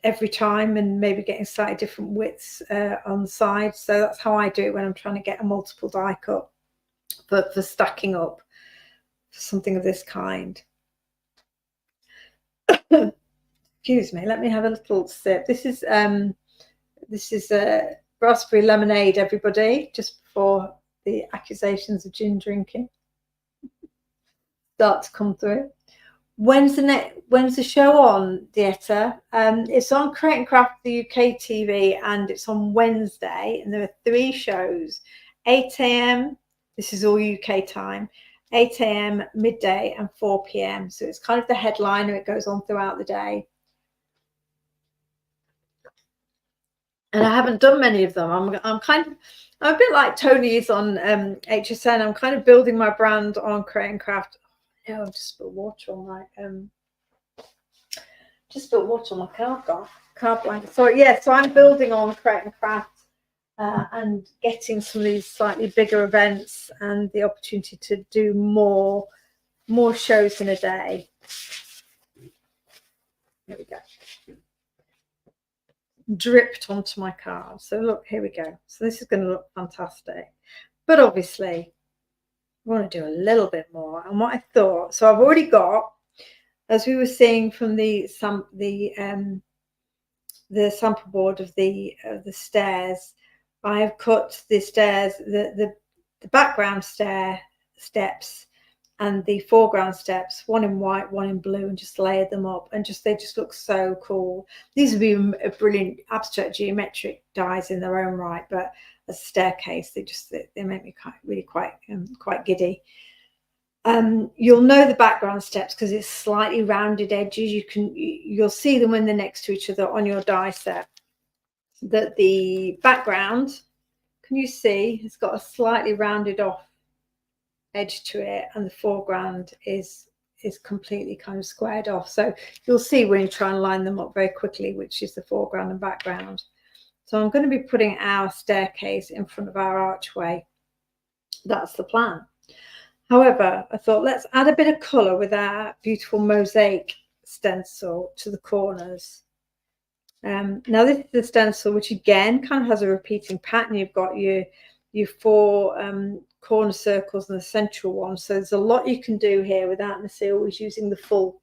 every time and maybe getting slightly different widths on the side. So that's how I do it when I'm trying to get a multiple die cut for stacking up for something of this kind. Excuse me, let me have a little sip. This is a raspberry lemonade, everybody, just before the accusations of gin drinking start to come through. When's the show on, Dieta? It's on Create and Craft the UK TV, and it's on Wednesday, and there are 3 shows: 8 a.m. This is all UK time, 8 a.m., midday, and 4 p.m. So it's kind of the headliner. It goes on throughout the day. And I haven't done many of them. I'm a bit like Tony is on HSN. I'm kind of building my brand on Create and Craft. Oh, I've just spilled water on my Just spilled water on my card blanket. So yeah, so I'm building on Create and Craft and getting some of these slightly bigger events and the opportunity to do more shows in a day. There we go. Dripped onto my card. So look, here we go. So this is going to look fantastic. But obviously, I want to do a little bit more. And what I thought, so I've already got, as we were seeing from the sample board of the stairs, I have cut the stairs, the background steps and the foreground steps, one in white, one in blue, and just layered them up, and they just look so cool. These would be a brilliant abstract geometric dies in their own right, but as a staircase, they make me quite giddy. You'll know the background steps because it's slightly rounded edges. You'll see them when they're next to each other on your die set. That the background, can you see, it's got a slightly rounded off edge to it, and the foreground is completely kind of squared off. So you'll see when you try and line them up very quickly which is the foreground and background. So I'm going to be putting our staircase in front of our archway. That's the plan. However, I thought let's add a bit of colour with our beautiful mosaic stencil to the corners. Now this is the stencil, which again kind of has a repeating pattern. You've got your 4 corner circles and the central one. So there's a lot you can do here without necessarily always using the full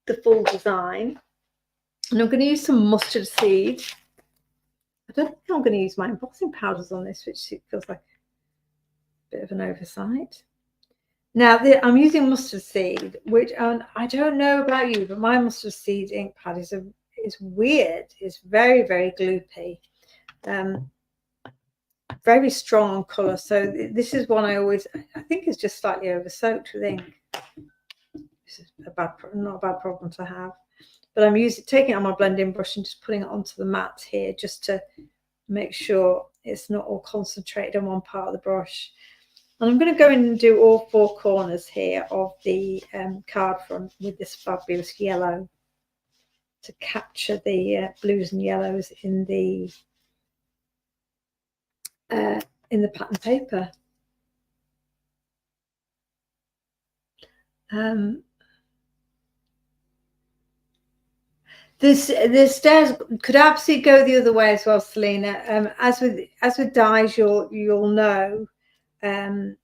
design. And I'm going to use some mustard seed. I don't think I'm going to use my embossing powders on this, which feels like a bit of an oversight. Now I'm using mustard seed, which I don't know about you, but my mustard seed ink pad is weird. It's very, very gloopy. Very strong on colour. So this is one I think is just slightly over soaked with ink. This is not a bad problem to have. But I'm taking it on my blending brush and just putting it onto the mat here just to make sure it's not all concentrated on one part of the brush. And I'm going to go in and do all 4 corners here of the card front with this fabulous yellow to capture the blues and yellows in the pattern paper. The stairs could absolutely go the other way as well, Selena. As with dies, you'll know. Here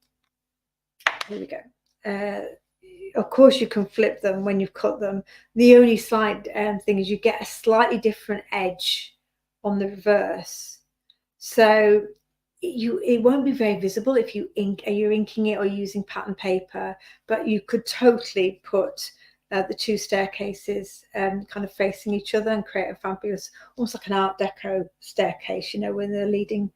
we go. Of course, you can flip them when you've cut them. The only slight thing is you get a slightly different edge on the reverse, so it won't be very visible if you're inking it or using pattern paper. But you could totally put the 2 staircases kind of facing each other and create a fabulous, almost like an Art Deco staircase, you know, when they're leading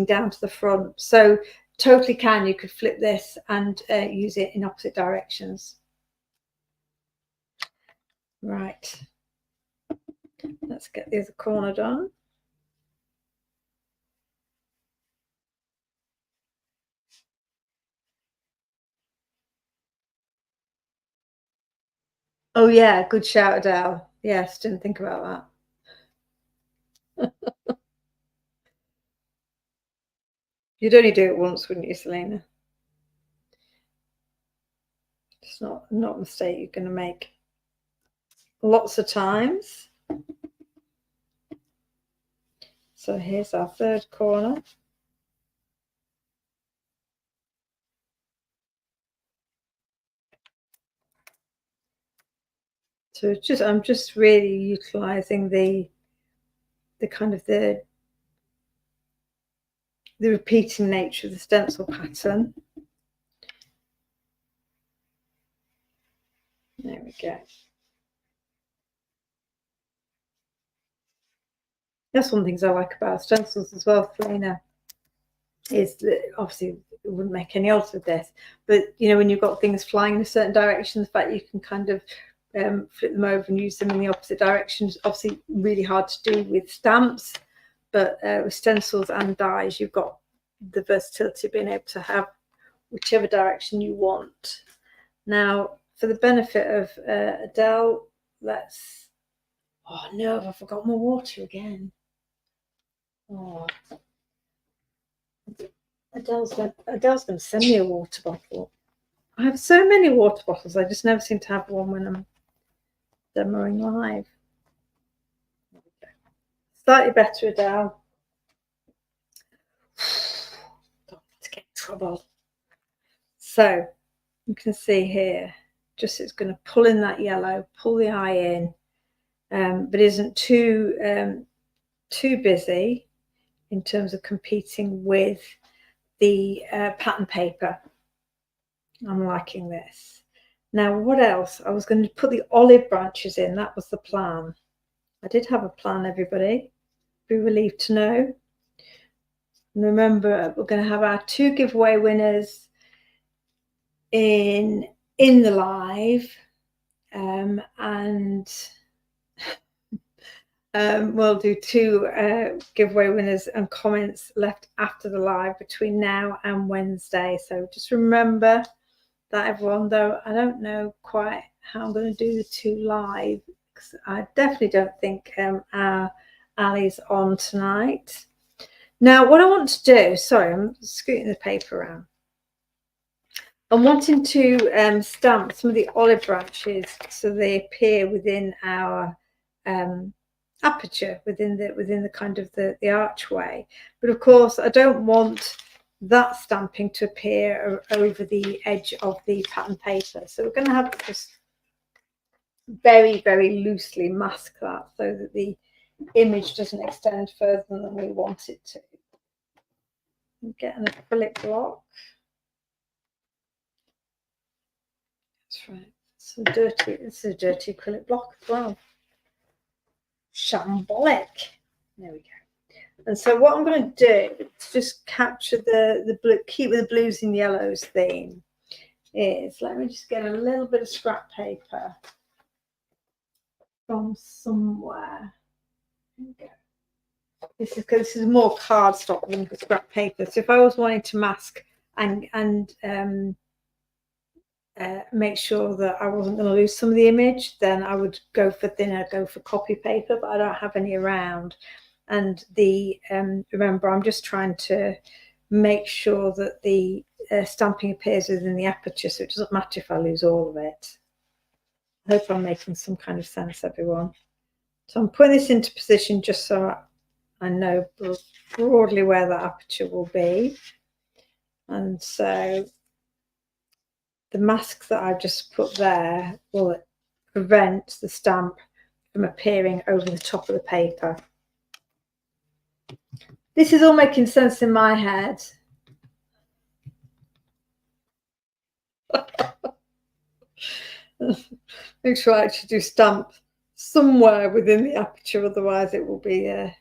down to the front. So totally you could flip this and use it in opposite directions. Right, let's get the other corner done. Oh yeah, good shout, Adele. Yes, didn't think about that. You'd only do it once, wouldn't you, Selena? It's not a mistake you're going to make lots of times. So here's our 3rd corner. So I'm just really utilizing the kind of the repeating nature of the stencil pattern. There we go. That's one of the things I like about stencils as well, Selena, is that obviously it wouldn't make any odds with this, but you know, when you've got things flying in a certain direction, the fact you can kind of flip them over and use them in the opposite direction is obviously really hard to do with stamps, but with stencils and dies, you've got the versatility of being able to have whichever direction you want. Now, for the benefit of Adele, oh no, I forgot my water again. Oh, Adele's going to send me a water bottle. I have so many water bottles, I just never seem to have one when I'm demoing live. Slightly better, Adele. Don't want to get in trouble. So you can see here, just it's going to pull in that yellow, pull the eye in, but isn't too busy in terms of competing with the pattern paper. I'm liking this. Now, what else? I was going to put the olive branches in. That was the plan. I did have a plan, everybody. Be relieved to know. And remember, we're going to have our 2 giveaway winners in the live, and we'll do 2 giveaway winners and comments left after the live between now and Wednesday. So just remember that, everyone, though I don't know quite how I'm going to do the 2 live, because I definitely don't think our Ali's on tonight. Now, what I want to do, sorry, I'm scooting the paper around. I'm wanting to stamp some of the olive branches so they appear within our aperture, within the kind of the archway. But of course, I don't want that stamping to appear over the edge of the pattern paper. So we're going to have to just very, very loosely mask that so that the image doesn't extend further than we want it to. Get an acrylic block. That's right. This is a dirty acrylic block as well. Shambolic. There we go. And so what I'm going to do to just capture the blue, keep with the blues and yellows theme, is let me just get a little bit of scrap paper from somewhere. There we go. This is more cardstock than scrap paper. So if I was wanting to mask and make sure that I wasn't going to lose some of the image, then I would go for thinner, go for copy paper, but I don't have any around. And remember, I'm just trying to make sure that the stamping appears within the aperture, so it doesn't matter if I lose all of it. I hope I'm making some kind of sense, everyone. So I'm putting this into position just so I know broadly where that aperture will be. And so the mask that I've just put there will prevent the stamp from appearing over the top of the paper. This is all making sense in my head. Make sure I actually do stamp somewhere within the aperture, otherwise it will be a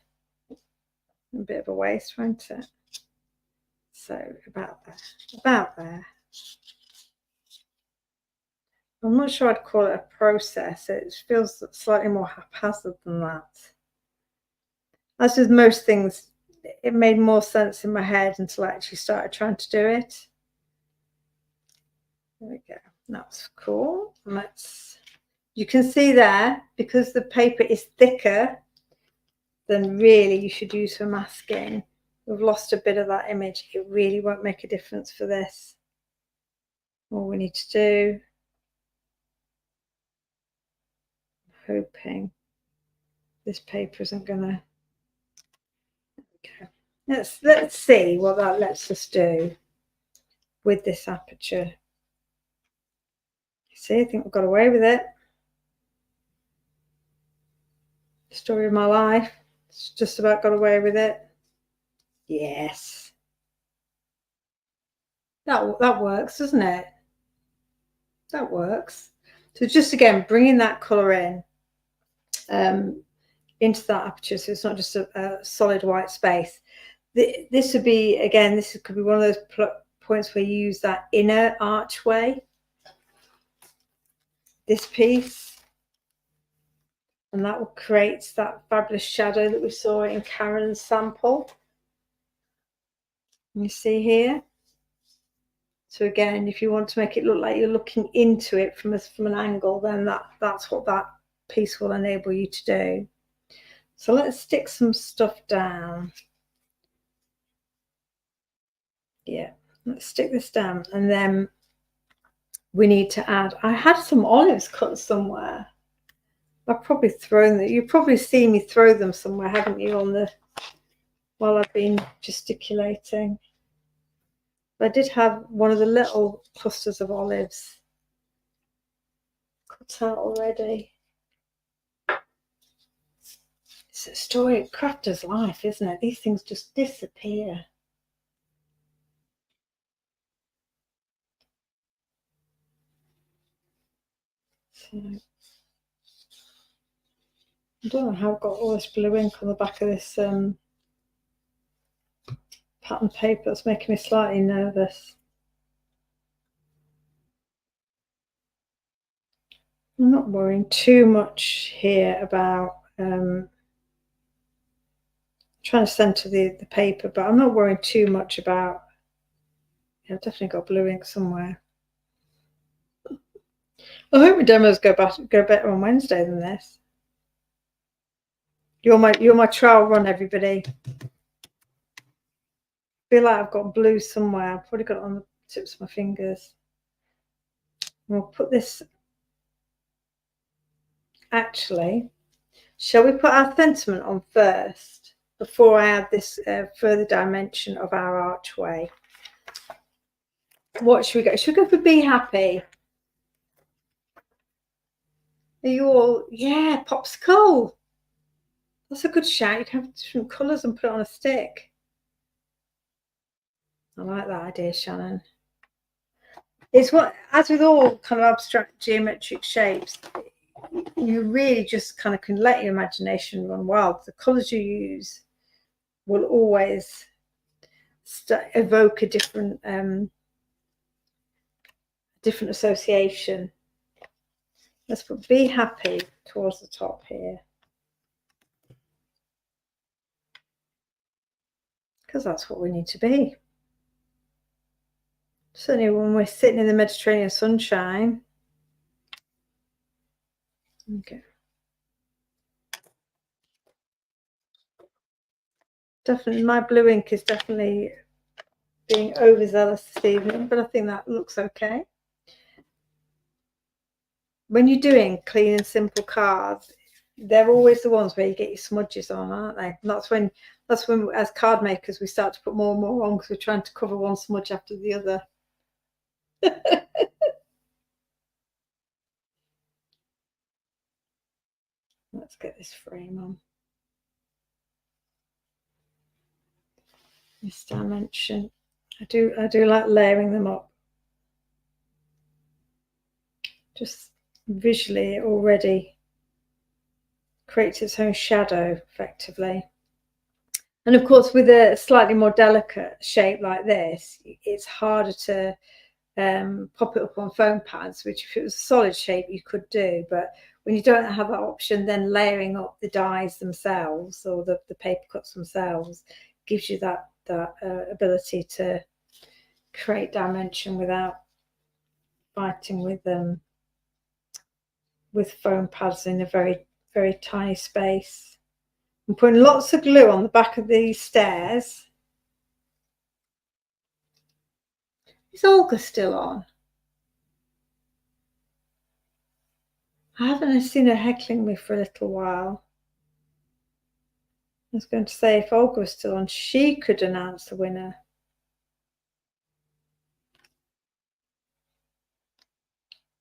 bit of a waste, won't it? So about there. I'm not sure I'd call it a process. It feels slightly more haphazard than that. As with most things, it made more sense in my head until I actually started trying to do it. There we go. That's cool. You can see there, because the paper is thicker than really you should use for masking, we've lost a bit of that image. It really won't make a difference for this. All we need to do, hoping this paper isn't gonna. Okay. Let's see what that lets us do with this aperture. See, I think we've got away with it. Story of my life. It's just about got away with it. Yes. That works, doesn't it? That works. So just again, bringing that colour in into that aperture, so it's not just a solid white space. This would be, again, this could be one of those points where you use that inner archway, this piece, and that will create that fabulous shadow that we saw in Karen's sample. You see here. So again, if you want to make it look like you're looking into it from an angle, then that's what that piece will enable you to do. So let's stick some stuff down. Yeah, let's stick this down, and then we need to add, I had some olives cut somewhere. I've probably thrown them. You've probably seen me throw them somewhere, haven't you, on the, while I've been gesticulating. I did have one of the little clusters of olives cut out already. It's a story of crafter's life, isn't it? These things just disappear. So, I don't know how I've got all this blue ink on the back of this pattern paper. That's making me slightly nervous. I'm not worrying too much here about trying to center the paper, but I'm not worrying too much about, I've definitely got blue ink somewhere. I hope my demos go better on Wednesday than this. You're my trial run, everybody. I feel like I've got blue somewhere. I've probably got it on the tips of my fingers. We'll put this. Actually, shall we put our sentiment on first before I add this further dimension of our archway? What should we go? Should we go for Be Happy? Are you all? Yeah, popsicle. That's a good shout. You can have different colours and put it on a stick. I like that idea, Shannon. It's what, as with all kind of abstract geometric shapes, you really just kind of can let your imagination run wild. The colours you use will always evoke a different different association. Let's put Be Happy towards the top here, because that's what we need to be. Certainly when we're sitting in the Mediterranean sunshine. Okay. Definitely, my blue ink is definitely being overzealous this evening, but I think that looks okay. When you're doing clean and simple cards, they're always the ones where you get your smudges on, aren't they? And that's when as card makers we start to put more and more on, because we're trying to cover one smudge after the other. Let's get this frame on. This dimension. I do like layering them up. Just visually it already creates its own shadow effectively. And of course, with a slightly more delicate shape like this, it's harder to pop it up on foam pads, which if it was a solid shape you could do, but when you don't have that option, then layering up the dies themselves or the paper cuts themselves gives you that ability to create dimension without fighting with foam pads in a very, very tiny space. I'm putting lots of glue on the back of these stairs. Is Olga still on? I haven't seen her heckling me for a little while. I was going to say, if Olga was still on, she could announce the winner.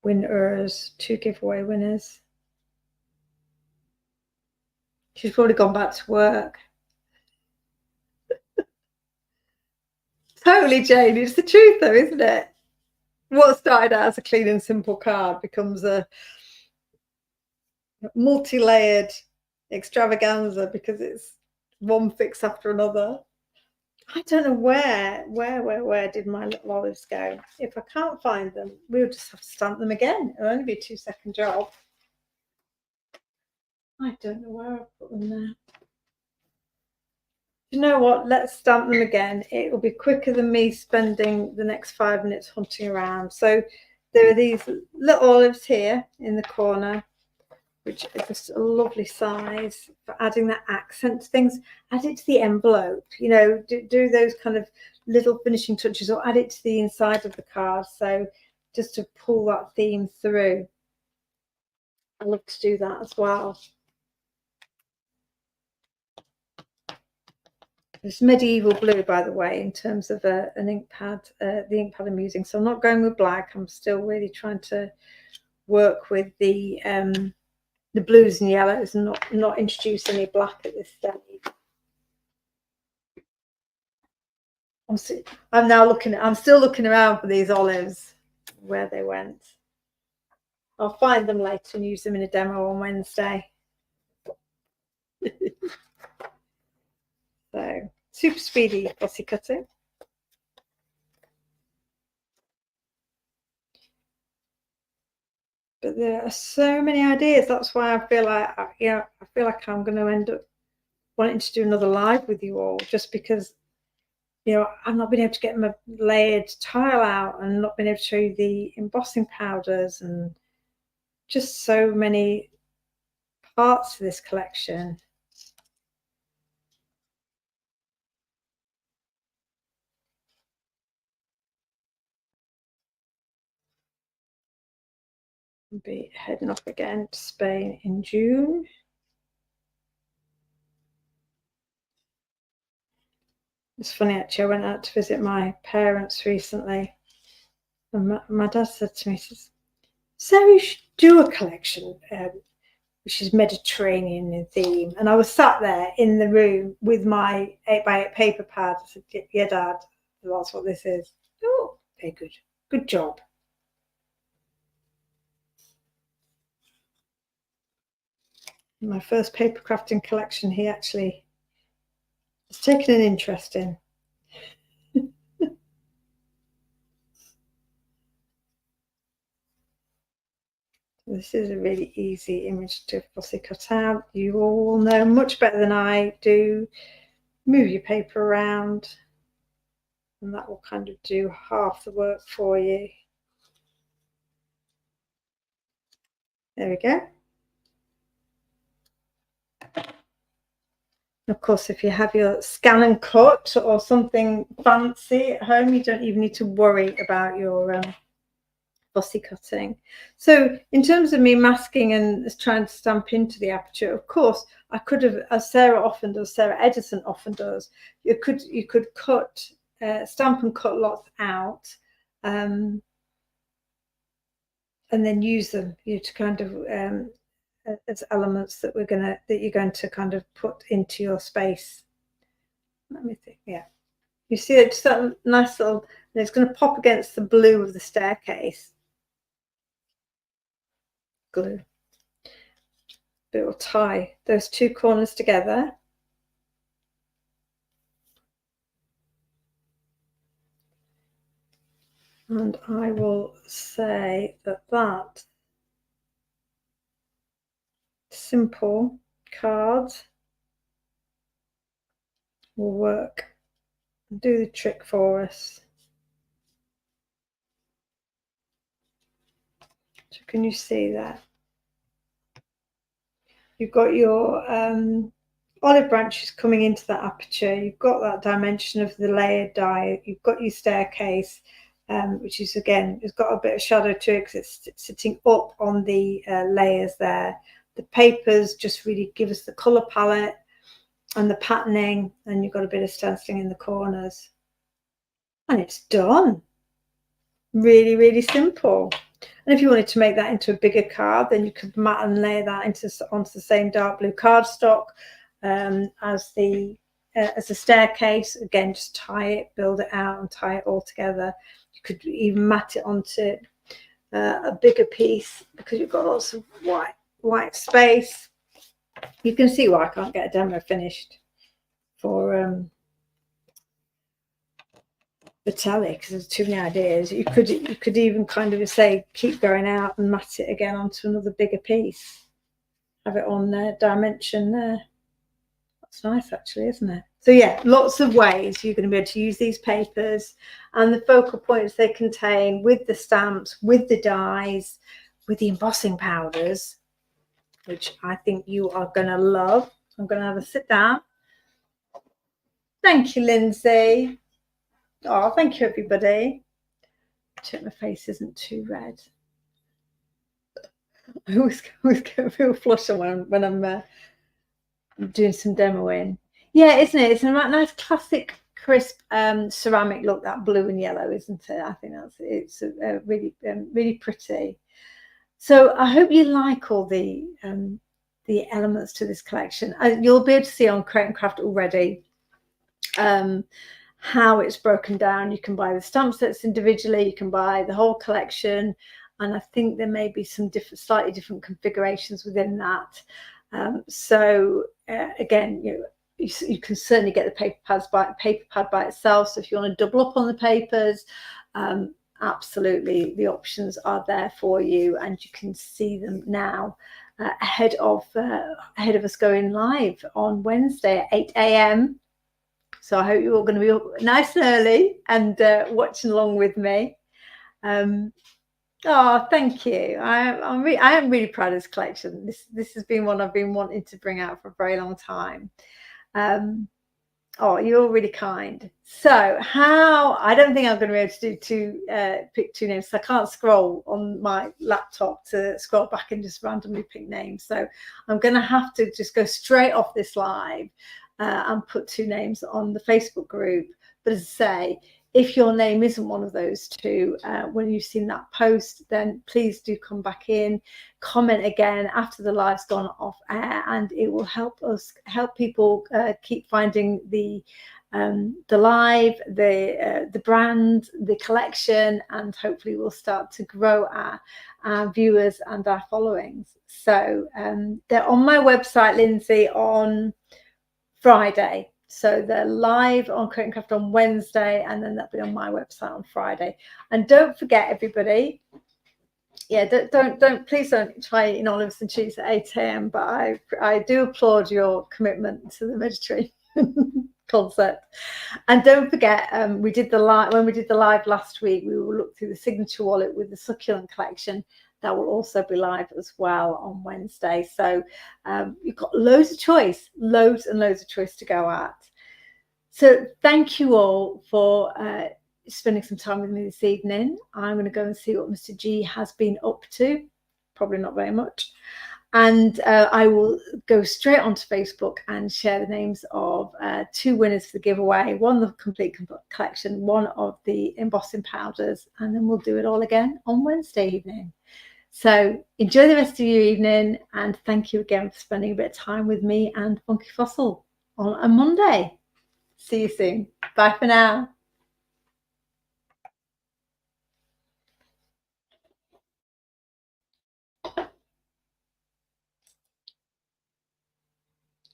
Winners, 2 giveaway winners. She's probably gone back to work. Totally, Jane. It's the truth, though, isn't it? What started out as a clean and simple card becomes a multi-layered extravaganza because it's one fix after another. I don't know where did my little olives go? If I can't find them, we'll just have to stamp them again. It'll only be a 2-second job. I don't know where I put them now. You know what? Let's stamp them again. It will be quicker than me spending the next 5 minutes hunting around. So there are these little olives here in the corner. which is just a lovely size for adding that accent to things. Add it to the envelope, you know, do those kind of little finishing touches, or add it to the inside of the card. So just to pull that theme through. I love to do that as well. It's medieval blue, by the way, in terms of an ink pad, the ink pad I'm using. So I'm not going with black. I'm still really trying to work with the blues and yellows, and not introduce any black at this stage. I'm still looking around for these olives, where they went. I'll find them later and use them in a demo on Wednesday. So super speedy fussy cutting. But there are so many ideas. That's why I feel like, I feel like I'm going to end up wanting to do another live with you all, just because, you know, I've not been able to get my layered tile out, and not been able to show you the embossing powders, and just so many parts to this collection. I'll be heading off again to Spain in June. It's funny, actually, I went out to visit my parents recently, and my dad said to me, he says, "Sarah, you should do a collection which is Mediterranean in theme." And I was sat there in the room with my 8x8 paper pad. I said, "Yeah, Dad, that's what this is." Oh, very good. Good job. My first paper crafting collection, he actually has taken an interest in. This is a really easy image to fussy cut out. You all know much better than I do. Move your paper around, and that will kind of do half the work for you. There we go. Of course, if you have your scan and cut or something fancy at home, you don't even need to worry about your fussy cutting. So in terms of me masking and trying to stamp into the aperture, of course, I could have, as Sarah often does, Sarah Edison often does, you could cut, stamp and cut lots out, and then use them, to kind of as elements that you're going to kind of put into your space. Let me think. Yeah, you see it's that nice little, and it's going to pop against the blue of the staircase. Glue. But it will tie those two corners together. And I will say that simple card will work and do the trick for us. So can you see that? You've got your olive branches coming into that aperture. You've got that dimension of the layered die. You've got your staircase, which is, again, it's got a bit of shadow to it because it's sitting up on the layers there. The papers just really give us the colour palette and the patterning, and you've got a bit of stenciling in the corners. And it's done. Really, really simple. And if you wanted to make that into a bigger card, then you could mat and layer that onto the same dark blue cardstock as the staircase. Again, just tie it, build it out, and tie it all together. You could even mat it onto a bigger piece because you've got lots of white space. You can see why I can't get a demo finished for the telly, because there's too many ideas. You could even kind of say keep going out and mat it again onto another bigger piece. Have it on dimension there. That's nice, actually, isn't it? So yeah, lots of ways you're going to be able to use these papers and the focal points they contain, with the stamps, with the dies, with the embossing powders, which I think you are going to love. I'm going to have a sit down. Thank you, Lindsay. Oh, thank you, everybody. Check my face isn't too red. I always get a real flush when I'm doing some demoing. Yeah, isn't it? It's a nice classic crisp ceramic look, that blue and yellow, isn't it? I think it's really really pretty. So I hope you like all the elements to this collection. You'll be able to see on Create and Craft already how it's broken down. You can buy the stamp sets individually, you can buy the whole collection, and I think there may be some slightly different configurations within that. So again, you can certainly get the paper pad by itself. So if you want to double up on the papers, absolutely, the options are there for you, and you can see them now ahead of us going live on Wednesday at 8 a.m. So I hope you're all going to be up nice and early and watching along with me. Oh, thank you. I am really proud of this collection. This has been one I've been wanting to bring out for a very long time. Oh, you're really kind. So I don't think I'm going to be able to pick two names. So I can't scroll on my laptop to scroll back and just randomly pick names. So I'm going to have to just go straight off this live and put two names on the Facebook group. But as I say, if your name isn't one of those two, when you've seen that post, then please do come back in, comment again after the live's gone off air, and it will help people keep finding the live, the brand, the collection, and hopefully we'll start to grow our viewers and our followings. So they're on my website, Lindsay, on Friday. So they're live on Create and Craft on Wednesday, and then they'll be on my website on Friday. And don't forget, everybody, please don't try eating olives and cheese at 8 a.m. But I do applaud your commitment to the Mediterranean concept. And don't forget, when we did the live last week, we will look through the signature wallet with the succulent collection. That will also be live as well on Wednesday. So you've got loads of choice, loads and loads of choice to go at. So thank you all for spending some time with me this evening. I'm going to go and see what Mr. G has been up to. Probably not very much. And I will go straight onto Facebook and share the names of two winners for the giveaway. One, the complete collection, one of the embossing powders, and then we'll do it all again on Wednesday evening. So enjoy the rest of your evening, and thank you again for spending a bit of time with me and Funky Fossil on a Monday. See you soon. Bye for now.